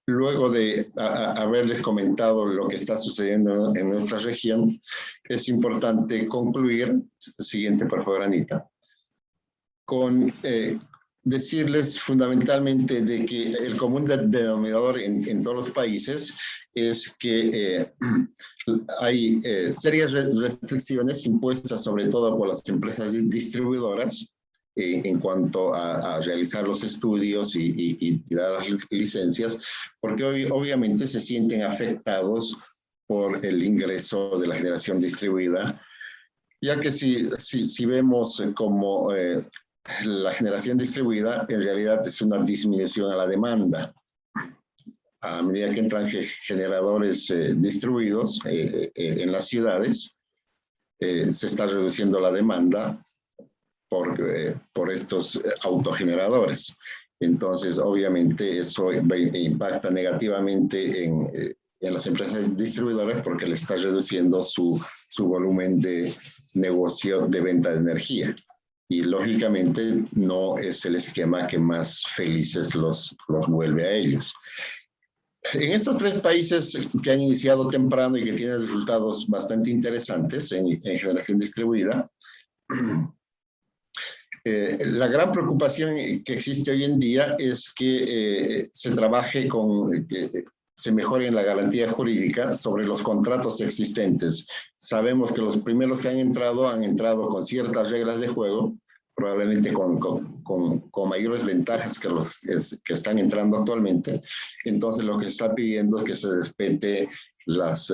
[SPEAKER 4] Luego de haberles comentado lo que está sucediendo en nuestra región, es importante concluir, siguiente por favor, Anita, con decirles fundamentalmente de que el común denominador en todos los países es que hay serias restricciones impuestas sobre todo por las empresas distribuidoras en cuanto a realizar los estudios y dar las licencias, porque obviamente se sienten afectados por el ingreso de la generación distribuida, ya que si vemos como la generación distribuida en realidad es una disminución a la demanda. A medida que entran generadores distribuidos en las ciudades, se está reduciendo la demanda por estos autogeneradores. Entonces, obviamente, eso impacta negativamente en las empresas distribuidoras porque le está reduciendo su volumen de negocio de venta de energía. Y, lógicamente, no es el esquema que más felices los vuelve a ellos. En estos 3 países que han iniciado temprano y que tienen resultados bastante interesantes en generación distribuida, la gran preocupación que existe hoy en día es que se trabaje se mejore la garantía jurídica sobre los contratos existentes. Sabemos que los primeros que han entrado con ciertas reglas de juego, probablemente con mayores ventajas que los que están entrando actualmente. Entonces lo que se está pidiendo es que se respete las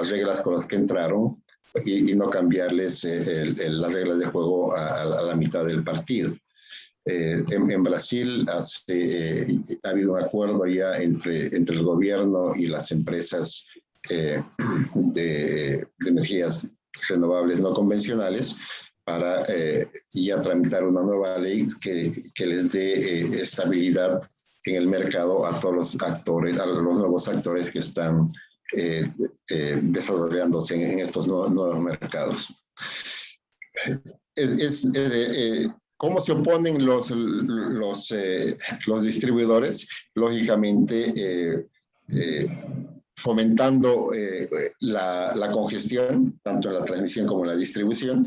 [SPEAKER 4] reglas con las que entraron y no cambiarles las reglas de juego a la mitad del partido. En Brasil ha habido un acuerdo ya entre el gobierno y las empresas de energías renovables no convencionales para ya tramitar una nueva ley que les dé estabilidad en el mercado a todos los actores, a los nuevos actores que están desarrollándose en estos nuevos mercados. ¿Cómo se oponen los distribuidores? Lógicamente, fomentando la congestión, tanto en la transmisión como en la distribución,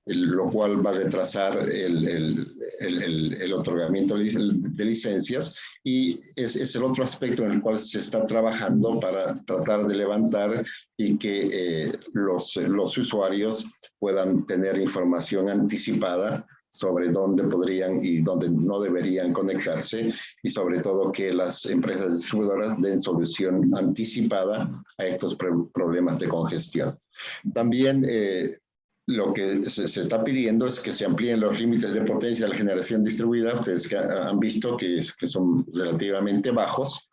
[SPEAKER 4] lo cual va a retrasar el otorgamiento de licencias, y es el otro aspecto en el cual se está trabajando para tratar de levantar y que los usuarios puedan tener información anticipada sobre dónde podrían y dónde no deberían conectarse, y sobre todo que las empresas distribuidoras den solución anticipada a estos problemas de congestión. También lo que se está pidiendo es que se amplíen los límites de potencia de la generación distribuida. Ustedes han visto que son relativamente bajos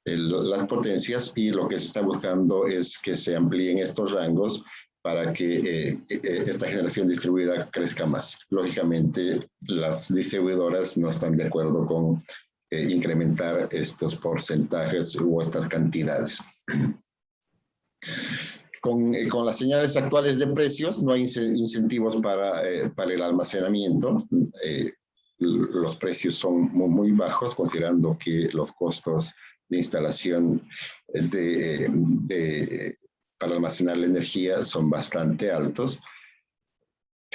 [SPEAKER 4] las potencias, y lo que se está buscando es que se amplíen estos rangos para que esta generación distribuida crezca más. Lógicamente, las distribuidoras no están de acuerdo con incrementar estos porcentajes o estas cantidades. Con las señales actuales de precios no hay incentivos para el almacenamiento. Los precios son muy bajos, considerando que los costos de instalación para almacenar la energía son bastante altos.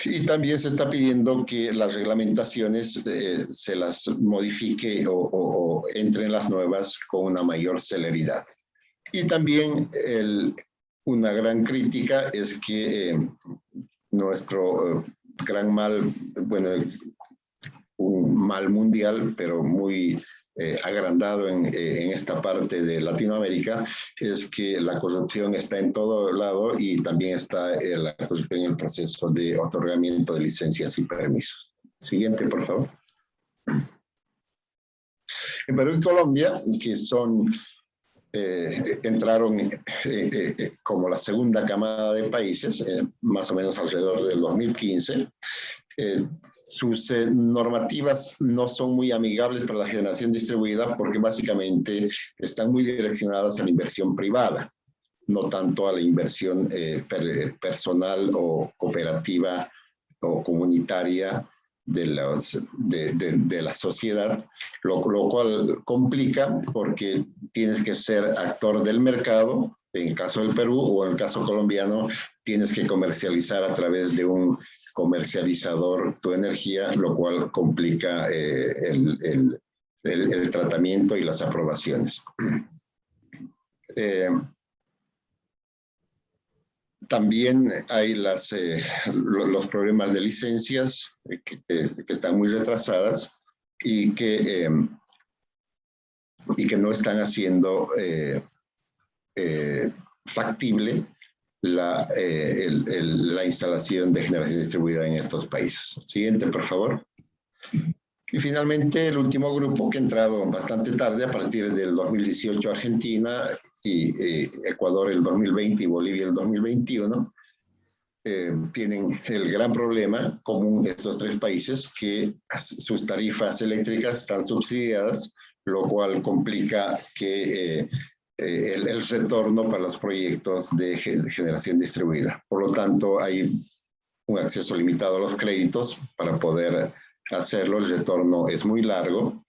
[SPEAKER 4] Y también se está pidiendo que las reglamentaciones se las modifique o entren las nuevas con una mayor celeridad. Y también una gran crítica es que nuestro gran mal, bueno, un mal mundial, pero muy agrandado en esta parte de Latinoamérica, es que la corrupción está en todo lado y también está la corrupción en el proceso de otorgamiento de licencias y permisos. Siguiente, por favor. En Perú y Colombia, que son entraron como la segunda camada de países, más o menos alrededor del 2015. Sus normativas no son muy amigables para la generación distribuida porque básicamente están muy direccionadas a la inversión privada, no tanto a la inversión personal o cooperativa o comunitaria de la sociedad, lo cual complica porque tienes que ser actor del mercado. En el caso del Perú o en el caso colombiano, tienes que comercializar a través de un comercializador tu energía, lo cual complica el tratamiento y las aprobaciones. También hay los problemas de licencias que están muy retrasadas y que no están haciendo factible la instalación de generación distribuida en estos países. Siguiente, por favor. Y finalmente, el último grupo que ha entrado bastante tarde, a partir del 2018, Argentina y Ecuador el 2020 y Bolivia el 2021, tienen el gran problema común de estos tres países, que sus tarifas eléctricas están subsidiadas, lo cual complica que el retorno para los proyectos de generación distribuida. Por lo tanto, hay un acceso limitado a los créditos para poder hacerlo. El retorno es muy largo.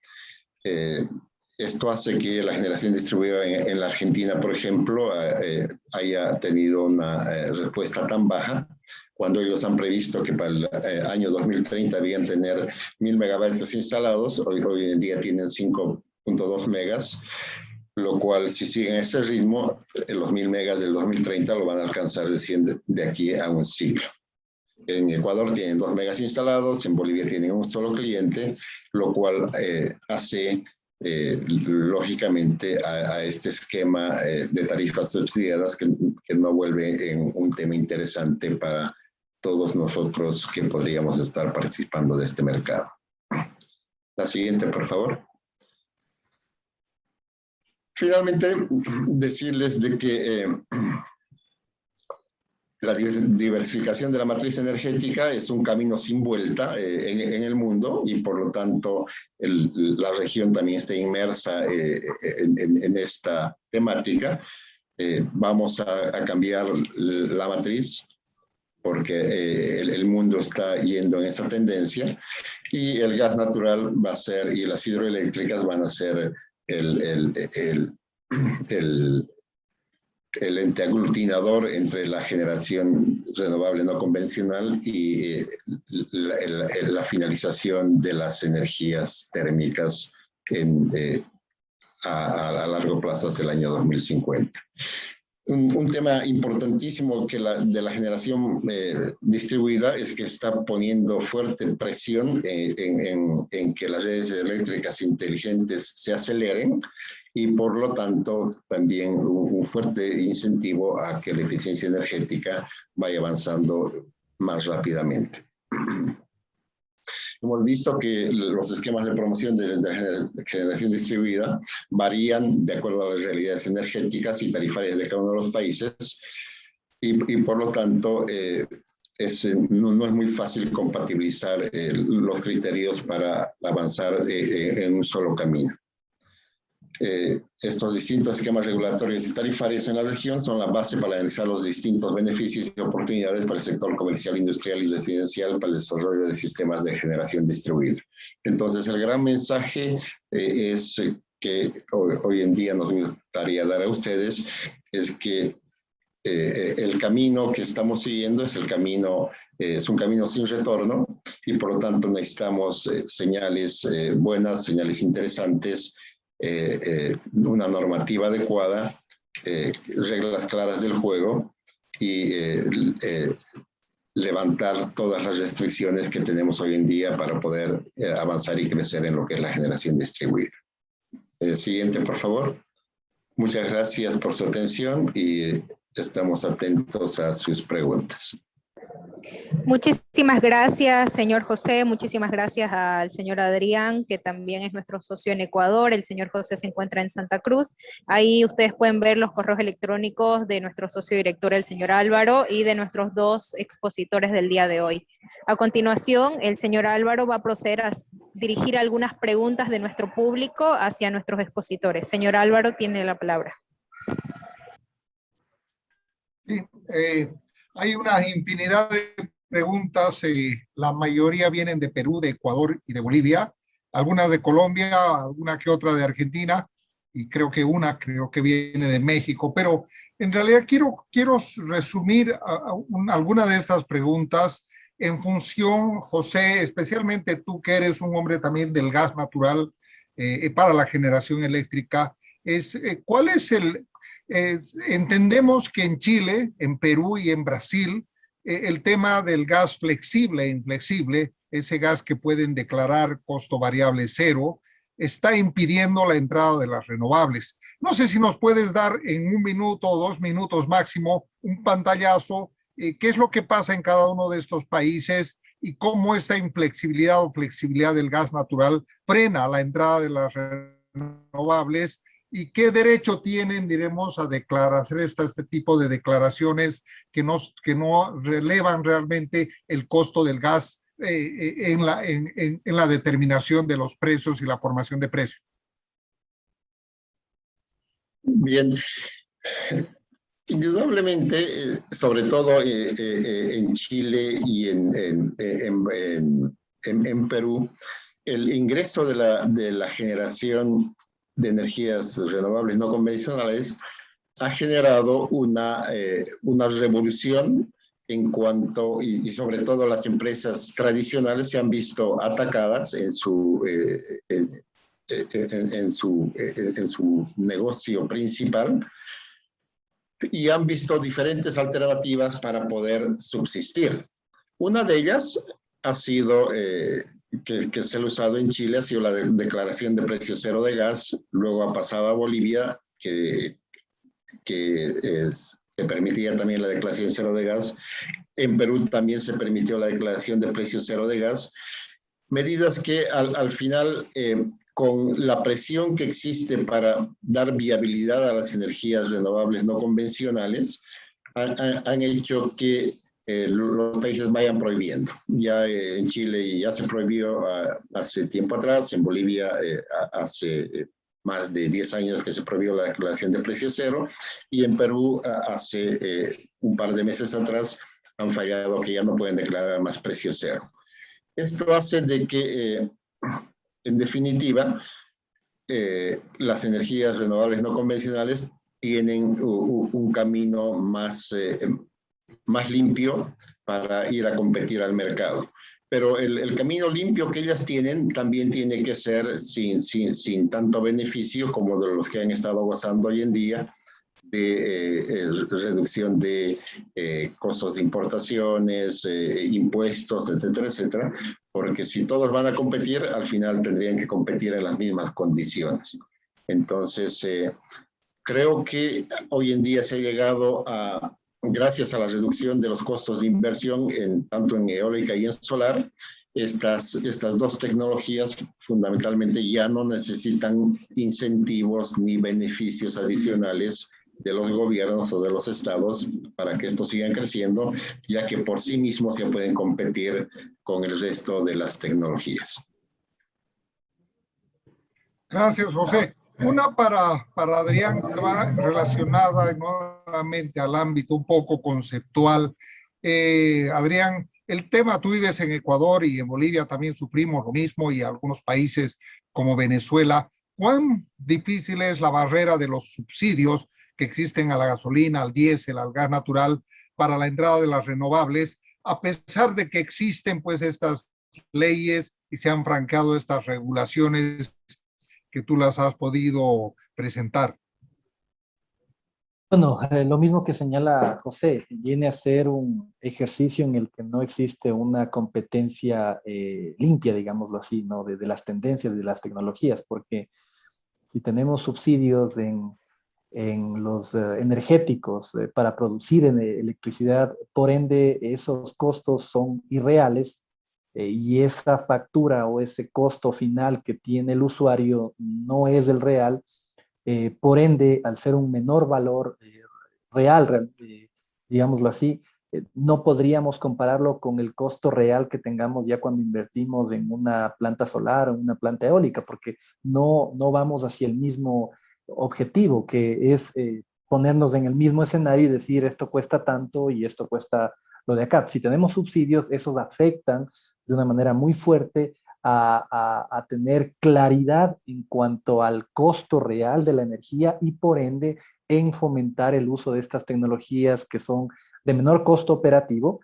[SPEAKER 4] Esto hace que la generación distribuida en la Argentina, por ejemplo, haya tenido una respuesta tan baja, cuando ellos han previsto que para el año 2030 debían tener 1000 megavatios instalados. Hoy en día tienen 5.2 megas, lo cual, si siguen ese ritmo, los 1000 megas del 2030 lo van a alcanzar de aquí a un siglo. En Ecuador tienen 2 megas instalados, en Bolivia tienen un solo cliente, lo cual hace lógicamente a este esquema de tarifas subsidiadas que no vuelve en un tema interesante para todos nosotros que podríamos estar participando de este mercado. La siguiente, por favor. Finalmente, decirles de que la diversificación de la matriz energética es un camino sin vuelta en el mundo, y por lo tanto la región también está inmersa en esta temática. Vamos a cambiar la matriz porque el mundo está yendo en esa tendencia, y el gas natural va a ser, y las hidroeléctricas van a ser el ente aglutinador entre la generación renovable no convencional y la finalización de las energías térmicas a largo plazo hacia el año 2050. Un tema importantísimo de la generación distribuida es que está poniendo fuerte presión en que las redes eléctricas inteligentes se aceleren, y por lo tanto también un fuerte incentivo a que la eficiencia energética vaya avanzando más rápidamente. Hemos visto que los esquemas de promoción de generación distribuida varían de acuerdo a las realidades energéticas y tarifarias de cada uno de los países, y por lo tanto no es muy fácil compatibilizar los criterios para avanzar en un solo camino. estos distintos esquemas regulatorios y tarifarios en la región son la base para analizar los distintos beneficios y oportunidades para el sector comercial, industrial y residencial para el desarrollo de sistemas de generación distribuida. Entonces, el gran mensaje es que hoy en día nos gustaría dar a ustedes es que el camino que estamos siguiendo es un camino sin retorno y por lo tanto necesitamos señales buenas, señales interesantes, una normativa adecuada, reglas claras del juego y levantar todas las restricciones que tenemos hoy en día para poder avanzar y crecer en lo que es la generación distribuida. Siguiente, por favor. Muchas gracias por su atención y estamos atentos a sus preguntas.
[SPEAKER 5] Muchísimas gracias, señor José. Muchísimas gracias al señor Adrián, que también es nuestro socio en Ecuador. El señor José se encuentra en Santa Cruz. Ahí ustedes pueden ver los correos electrónicos de nuestro socio director, el señor Álvaro, y de nuestros dos expositores del día de hoy. A continuación, el señor Álvaro va a proceder a dirigir algunas preguntas de nuestro público hacia nuestros expositores. Señor Álvaro, tiene la palabra.
[SPEAKER 2] Sí, hay una infinidad de preguntas, la mayoría vienen de Perú, de Ecuador y de Bolivia, algunas de Colombia, alguna que otra de Argentina, y creo que viene de México, pero en realidad quiero resumir alguna de estas preguntas en función, José, especialmente tú que eres un hombre también del gas natural para la generación eléctrica, ¿cuál es entendemos que en Chile, en Perú y en Brasil, el tema del gas flexible e inflexible, ese gas que pueden declarar costo variable cero, está impidiendo la entrada de las renovables. No sé si nos puedes dar en 1 minuto o 2 minutos máximo un pantallazo, qué es lo que pasa en cada uno de estos países y cómo esta inflexibilidad o flexibilidad del gas natural frena la entrada de las renovables y qué derecho tienen, diremos, a hacer este tipo de declaraciones que no relevan realmente el costo del gas en la determinación de los precios y la formación de precios.
[SPEAKER 4] Bien, indudablemente, sobre todo en Chile y en Perú, el ingreso de la generación de energías renovables no convencionales ha generado una revolución en cuanto, y sobre todo las empresas tradicionales se han visto atacadas en su negocio principal y han visto diferentes alternativas para poder subsistir. Una de ellas ha sido que se ha usado en Chile, ha sido la declaración de precio cero de gas, luego ha pasado a Bolivia, que permitía también la declaración cero de gas. En Perú también se permitió la declaración de precio cero de gas. Medidas que al final, con la presión que existe para dar viabilidad a las energías renovables no convencionales, han hecho que los países vayan prohibiendo. Ya en Chile ya se prohibió hace tiempo atrás, en Bolivia hace más de 10 años que se prohibió la declaración de precio cero, y en Perú hace un par de meses atrás han fallado que ya no pueden declarar más precio cero. Esto hace de que, en definitiva, las energías renovables no convencionales tienen un camino más limpio para ir a competir al mercado. Pero el camino limpio que ellas tienen también tiene que ser sin tanto beneficio como de los que han estado gozando hoy en día, de reducción de costos de importaciones, impuestos, etcétera, etcétera, porque si todos van a competir, al final tendrían que competir en las mismas condiciones. Entonces, creo que hoy en día se ha llegado a, gracias a la reducción de los costos de inversión tanto en eólica y en solar, estas dos tecnologías fundamentalmente ya no necesitan incentivos ni beneficios adicionales de los gobiernos o de los estados para que estos sigan creciendo, ya que por sí mismos ya pueden competir con el resto de las tecnologías.
[SPEAKER 2] Gracias, José. Una para Adrián, que va relacionada nuevamente al ámbito un poco conceptual. Adrián, el tema, tú vives en Ecuador y en Bolivia también sufrimos lo mismo y algunos países como Venezuela. ¿Cuán difícil es la barrera de los subsidios que existen a la gasolina, al diésel, al gas natural para la entrada de las renovables, a pesar de que existen pues estas leyes y se han franqueado estas regulaciones que tú las has podido presentar?
[SPEAKER 3] Bueno, lo mismo que señala José, viene a ser un ejercicio en el que no existe una competencia limpia, digámoslo así, ¿no? De las tendencias, de las tecnologías, porque si tenemos subsidios en los energéticos para producir electricidad, por ende esos costos son irreales y esa factura o ese costo final que tiene el usuario no es el real. Por ende, al ser un menor valor real, digámoslo así, no podríamos compararlo con el costo real que tengamos ya cuando invertimos en una planta solar o en una planta eólica, porque no vamos hacia el mismo objetivo, que es ponernos en el mismo escenario y decir esto cuesta tanto y esto cuesta lo de acá. Si tenemos subsidios, esos afectan de una manera muy fuerte a tener claridad en cuanto al costo real de la energía y por ende en fomentar el uso de estas tecnologías que son de menor costo operativo,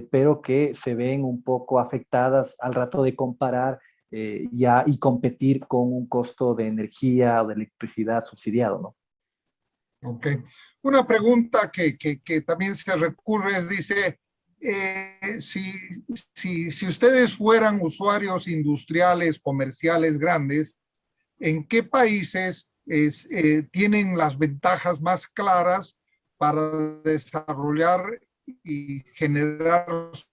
[SPEAKER 3] pero que se ven un poco afectadas al rato de comparar ya y competir con un costo de energía o de electricidad subsidiado, ¿no?
[SPEAKER 2] Ok. Una pregunta que también se recurre es, dice, si ustedes fueran usuarios industriales, comerciales grandes, ¿en qué países tienen las ventajas más claras para desarrollar y generar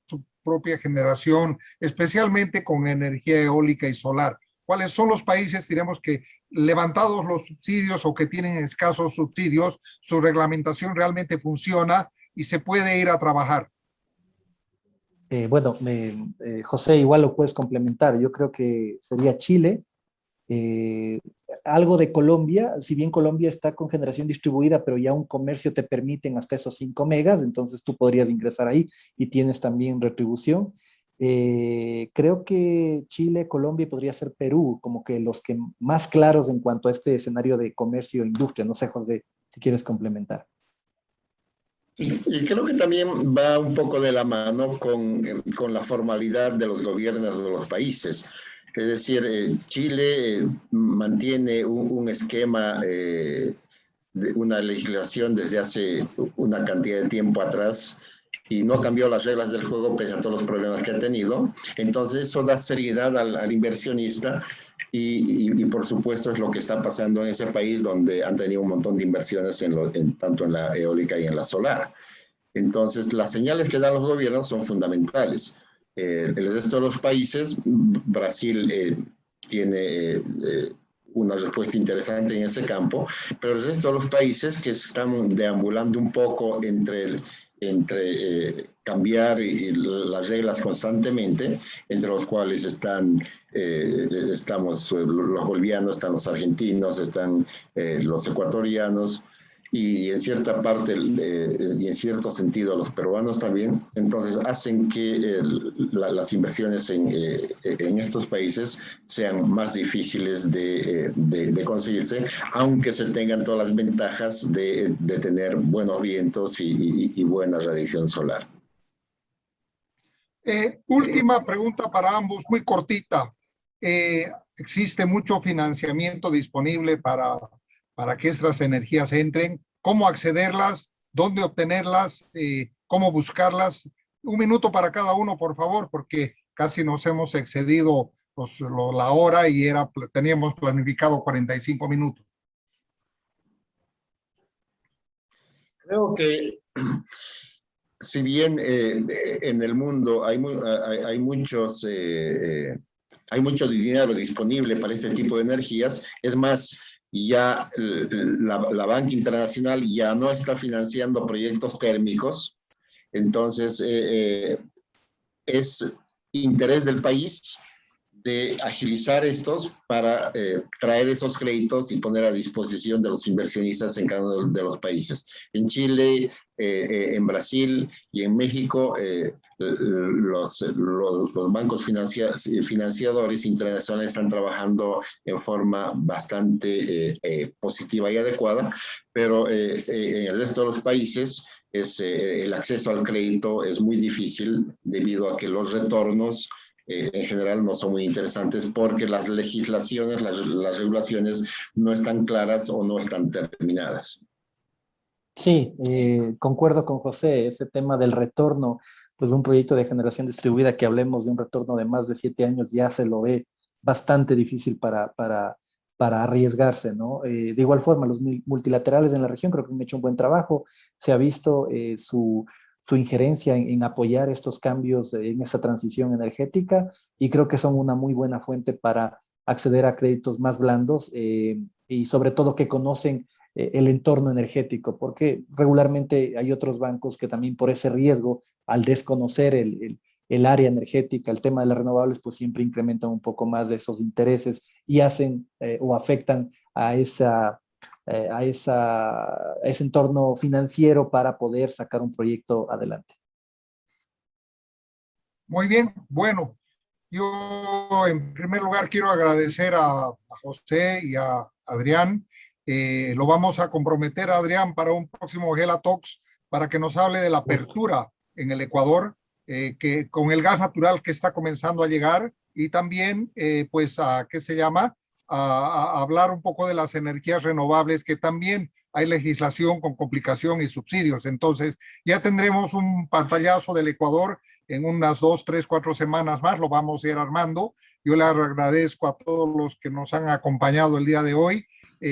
[SPEAKER 2] su propia generación, especialmente con energía eólica y solar? ¿Cuáles son los países, diremos, que levantados los subsidios o que tienen escasos subsidios, su reglamentación realmente funciona y se puede ir a trabajar?
[SPEAKER 3] Bueno, José, igual lo puedes complementar. Yo creo que sería Chile, eh, algo de Colombia, si bien Colombia está con generación distribuida, pero ya un comercio te permiten hasta esos 5 megas, entonces tú podrías ingresar ahí y tienes también retribución. Creo que Chile, Colombia y podría ser Perú, como que los que más claros en cuanto a este escenario de comercio e industria. No sé, José, si quieres complementar.
[SPEAKER 4] Y creo que también va un poco de la mano con la formalidad de los gobiernos de los países. Es decir, Chile mantiene un esquema de una legislación desde hace una cantidad de tiempo atrás y no cambió las reglas del juego pese a todos los problemas que ha tenido. Entonces eso da seriedad al inversionista y por supuesto es lo que está pasando en ese país donde han tenido un montón de inversiones tanto en la eólica y en la solar. Entonces las señales que dan los gobiernos son fundamentales. El resto de los países, Brasil tiene una respuesta interesante en ese campo, pero el resto de los países que están deambulando un poco entre cambiar las reglas constantemente, entre los cuales estamos los bolivianos, están los argentinos, están los ecuatorianos, y en cierta parte y en cierto sentido los peruanos también, entonces hacen que las inversiones en estos países sean más difíciles de conseguirse, aunque se tengan todas las ventajas de tener buenos vientos y buena radiación solar.
[SPEAKER 2] Última pregunta para ambos, muy cortita. ¿Existe mucho financiamiento disponible para que estas energías entren? ¿Cómo accederlas? ¿Dónde obtenerlas? ¿Cómo buscarlas? Un minuto para cada uno, por favor, porque casi nos hemos excedido la hora y teníamos planificado 45 minutos.
[SPEAKER 4] Creo que si bien en el mundo hay mucho dinero disponible para este tipo de energías, es más, ya la banca internacional ya no está financiando proyectos térmicos, entonces es interés del país de agilizar estos para traer esos créditos y poner a disposición de los inversionistas en cada uno de los países. En Chile, en Brasil y en México, los bancos financiadores internacionales están trabajando en forma bastante positiva y adecuada, pero en el resto de los países el acceso al crédito es muy difícil debido a que los retornos en general no son muy interesantes porque las legislaciones, las regulaciones no están claras o no están terminadas.
[SPEAKER 3] Sí, concuerdo con José, ese tema del retorno, pues un proyecto de generación distribuida que hablemos de un retorno de más de 7 años ya se lo ve bastante difícil para arriesgarse, ¿no? De igual forma, los multilaterales en la región creo que han hecho un buen trabajo, se ha visto su injerencia en apoyar estos cambios en esa transición energética y creo que son una muy buena fuente para acceder a créditos más blandos y sobre todo que conocen el entorno energético, porque regularmente hay otros bancos que también por ese riesgo, al desconocer el área energética, el tema de las renovables, pues siempre incrementan un poco más de esos intereses y hacen o afectan a ese entorno financiero para poder sacar un proyecto adelante.
[SPEAKER 2] Muy bien, bueno, yo en primer lugar quiero agradecer a José y a Adrián. Lo vamos a comprometer a Adrián para un próximo Gela Talks para que nos hable de la apertura en el Ecuador, que con el gas natural que está comenzando a llegar y también pues a, ¿qué se llama? A hablar un poco de las energías renovables, que también hay legislación con complicación y subsidios. Entonces ya tendremos un pantallazo del Ecuador en unas 2, 3, 4 semanas más, lo vamos a ir armando. Yo le agradezco a todos los que nos han acompañado el día de hoy.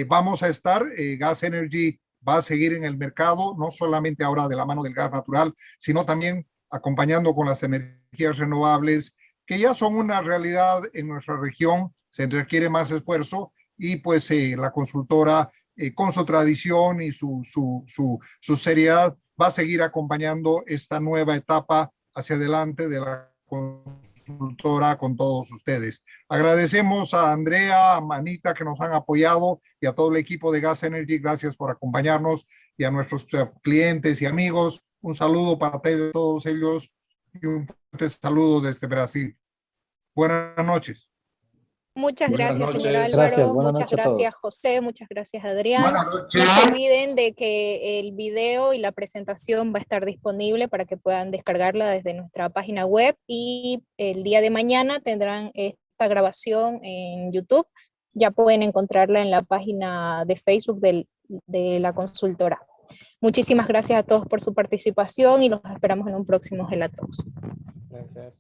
[SPEAKER 2] Vamos a estar, Gas Energy va a seguir en el mercado, no solamente ahora de la mano del gas natural, sino también acompañando con las energías renovables, que ya son una realidad en nuestra región, se requiere más esfuerzo y pues la consultora con su tradición y su seriedad va a seguir acompañando esta nueva etapa hacia adelante de la consultora con todos ustedes. Agradecemos a Andrea, a Manita que nos han apoyado y a todo el equipo de Gas Energy. Gracias por acompañarnos y a nuestros clientes y amigos. Un saludo para todos ellos y un fuerte saludo desde Brasil. Buenas noches.
[SPEAKER 5] Muchas
[SPEAKER 4] Buenas
[SPEAKER 5] gracias,
[SPEAKER 4] noches.
[SPEAKER 5] señor Álvaro.
[SPEAKER 3] Gracias, buenas
[SPEAKER 5] Muchas
[SPEAKER 3] noches a todos.
[SPEAKER 5] gracias, José. Muchas gracias, Adrián.
[SPEAKER 4] Buenas noches.
[SPEAKER 5] No se olviden de que el video y la presentación va a estar disponible para que puedan descargarla desde nuestra página web y el día de mañana tendrán esta grabación en YouTube. Ya pueden encontrarla en la página de Facebook de la consultora. Muchísimas gracias a todos por su participación y los esperamos en un próximo Gela Talks.
[SPEAKER 3] Gracias.